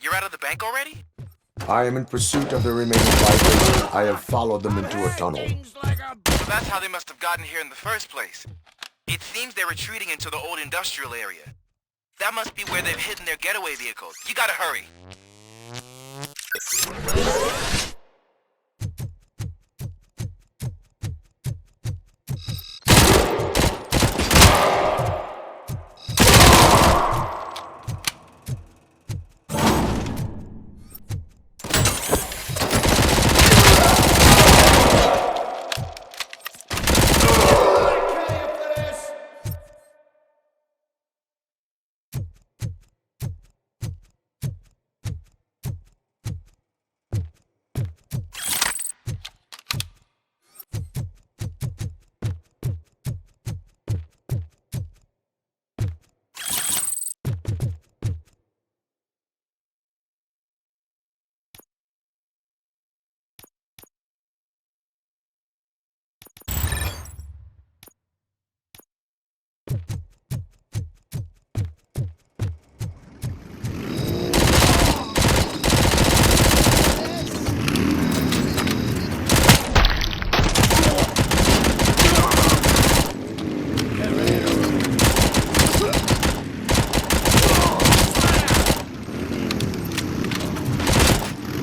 Speaker 2: You're out of the bank already?
Speaker 3: I am in pursuit of the remaining bikers. I have followed them into a tunnel.
Speaker 2: So that's how they must have gotten here in the first place. It seems they're retreating into the old industrial area. That must be where they've hidden their getaway vehicles. You gotta hurry.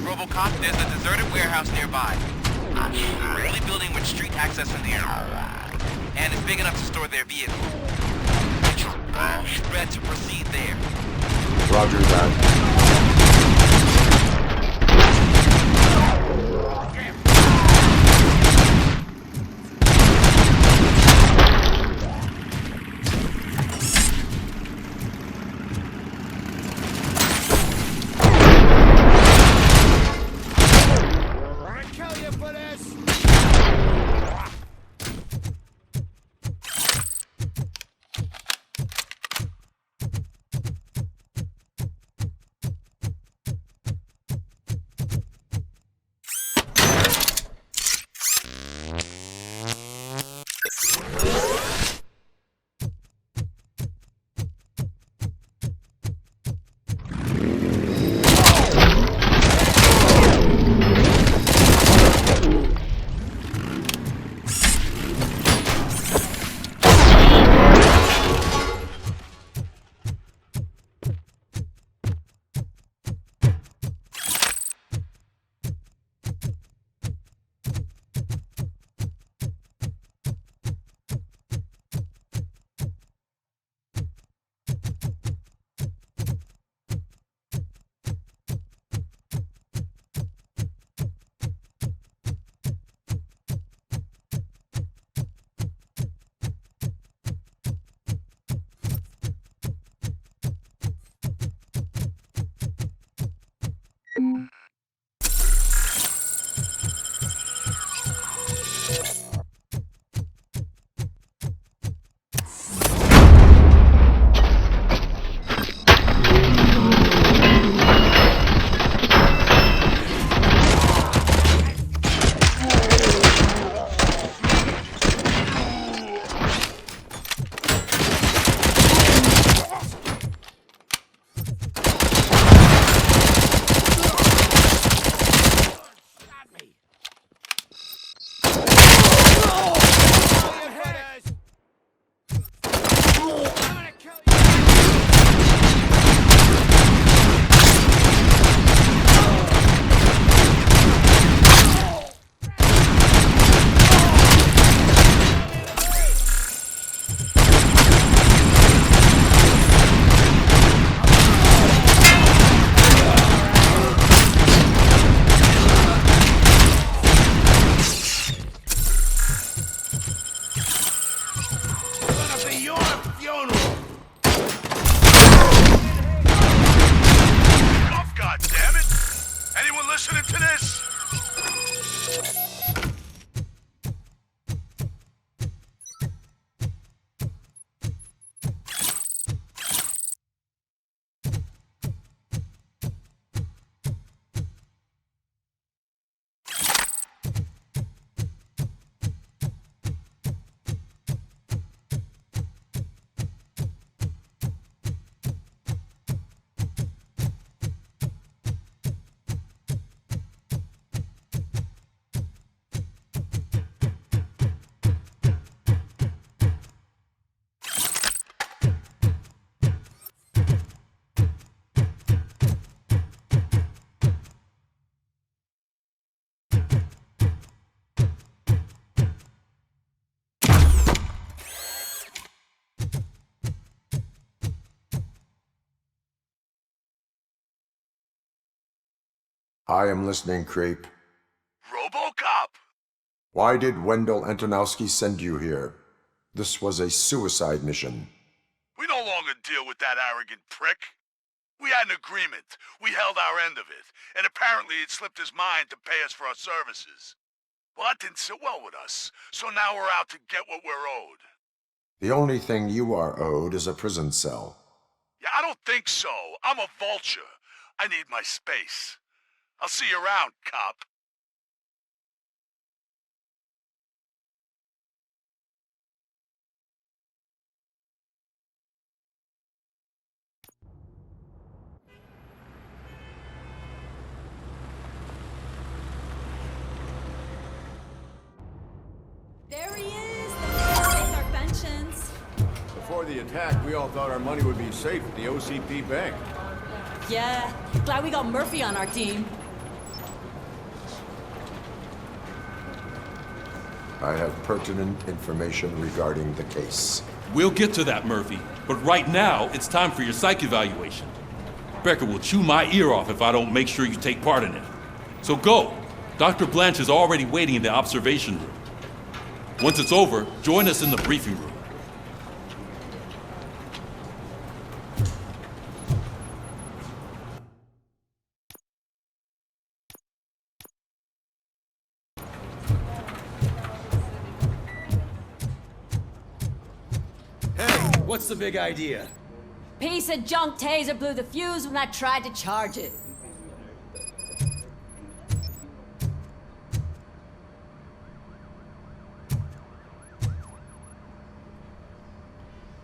Speaker 2: ROBOCOP, there's a deserted warehouse nearby. I'm really building with street access in the air. and it's big enough to store their vehicles. Spread to proceed there.
Speaker 3: Roger that. I am listening, Creep.
Speaker 1: ROBOCOP!
Speaker 3: Why did Wendell Antonowski send you here? This was a suicide mission.
Speaker 1: We no longer deal with that arrogant prick. We had an agreement. We held our end of it. And apparently it slipped his mind to pay us for our services. Well, that didn't sit well with us. So now we're out to get what we're owed.
Speaker 3: The only thing you are owed is a prison cell.
Speaker 1: Yeah, I don't think so. I'm a vulture. I need my space. I'll see you around, cop.
Speaker 7: There he is! Take our pensions.
Speaker 15: Before the attack, we all thought our money would be safe at the OCP bank.
Speaker 7: Yeah, glad we got Murphy on our team.
Speaker 3: I have pertinent information regarding the case.
Speaker 17: We'll get to that, Murphy. But right now, it's time for your psych evaluation. Becker will chew my ear off if I don't make sure you take part in it. So go. Dr. Blanche is already waiting in the observation room. Once it's over, join us in the briefing room.
Speaker 6: What's the big idea?
Speaker 12: Piece of junk taser blew the fuse when I tried to charge it.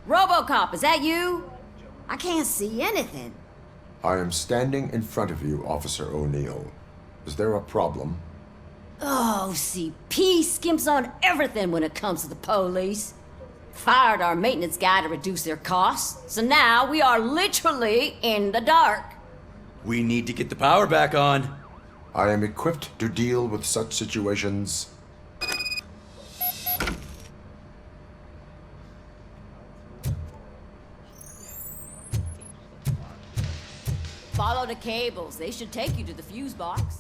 Speaker 12: ROBOCOP, is that you? I can't see anything.
Speaker 3: I am standing in front of you, Officer O'Neill. Is there a problem?
Speaker 12: Oh, OCP skimps on everything when it comes to the police. Fired our maintenance guy to reduce their costs, so now we are literally in the dark.
Speaker 6: We need to get the power back on.
Speaker 3: I am equipped to deal with such situations.
Speaker 12: Follow the cables. They should take you to the fuse box.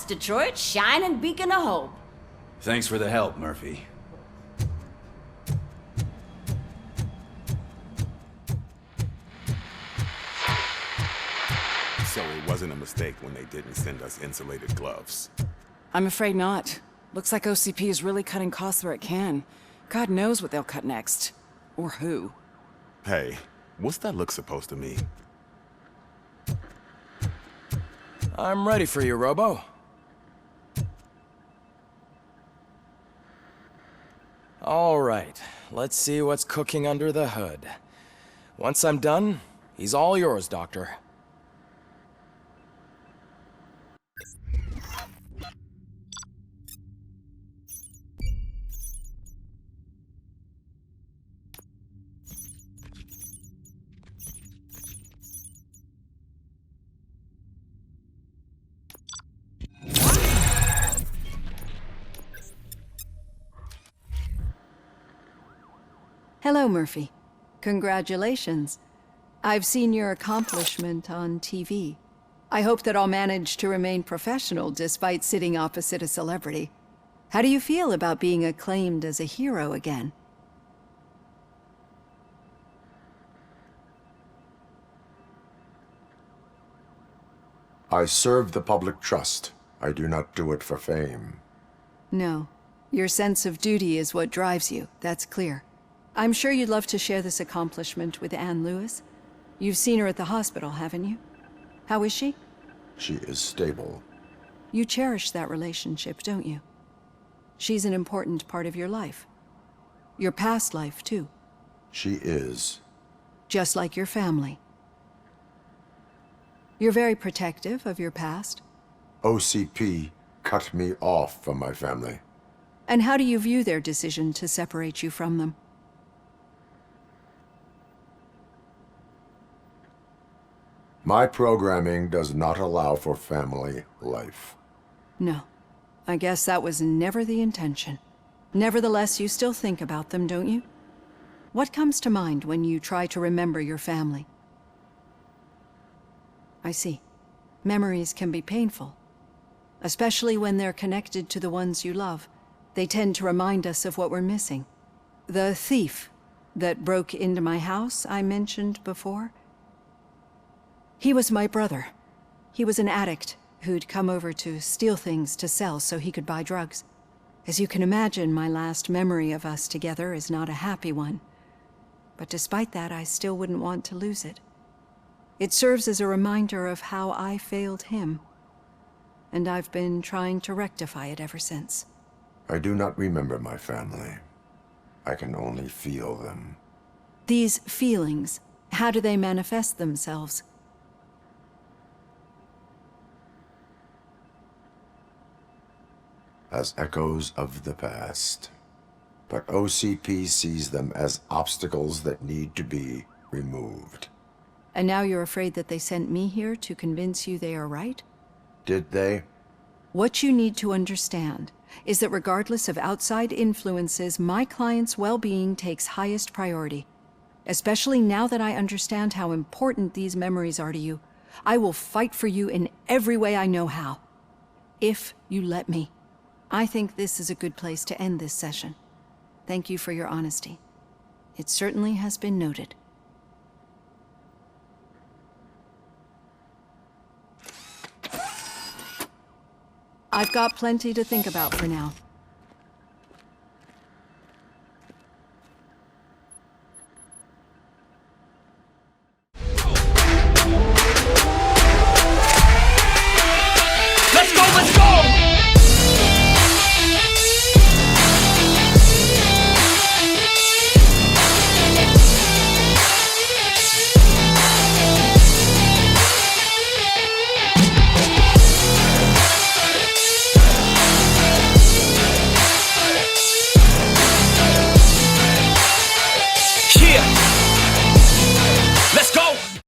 Speaker 12: Detroit's shining beacon of hope.
Speaker 6: Thanks for the help, Murphy.
Speaker 9: So it wasn't a mistake when they didn't send us insulated gloves.
Speaker 11: I'm afraid not. Looks like OCP is really cutting costs where it can. God knows what they'll cut next. Or who.
Speaker 9: Hey, what's that look supposed to mean?
Speaker 4: I'm ready for you, Robo. All right, let's see what's cooking under the hood. Once I'm done, he's all yours, Doctor.
Speaker 23: Hello, Murphy. Congratulations. I've seen your accomplishment on TV. I hope that I'll manage to remain professional despite sitting opposite a celebrity. How do you feel about being acclaimed as a hero again?
Speaker 3: I serve the public trust. I do not do it for fame.
Speaker 23: No. Your sense of duty is what drives you, that's clear. I'm sure you'd love to share this accomplishment with Anne Lewis. You've seen her at the hospital, haven't you? How is she?
Speaker 3: She is stable.
Speaker 23: You cherish that relationship, don't you? She's an important part of your life. Your past life, too.
Speaker 3: She is.
Speaker 23: Just like your family. You're very protective of your past.
Speaker 3: OCP cut me off from my family.
Speaker 23: And how do you view their decision to separate you from them?
Speaker 3: My programming does not allow for family life.
Speaker 23: No. I guess that was never the intention. Nevertheless, you still think about them, don't you? What comes to mind when you try to remember your family? I see. Memories can be painful. Especially when they're connected to the ones you love. They tend to remind us of what we're missing. The thief that broke into my house I mentioned before? He was my brother. He was an addict who'd come over to steal things to sell so he could buy drugs. As you can imagine, my last memory of us together is not a happy one. But despite that, I still wouldn't want to lose it. It serves as a reminder of how I failed him. And I've been trying to rectify it ever since.
Speaker 3: I do not remember my family. I can only feel them.
Speaker 23: These feelings, how do they manifest themselves?
Speaker 3: As echoes of the past. But OCP sees them as obstacles that need to be removed.
Speaker 23: And now you're afraid that they sent me here to convince you they are right?
Speaker 3: Did they?
Speaker 23: What you need to understand is that regardless of outside influences, my client's well-being takes highest priority. Especially now that I understand how important these memories are to you. I will fight for you in every way I know how. If you let me. I think this is a good place to end this session. Thank you for your honesty. It certainly has been noted. I've got plenty to think about for now.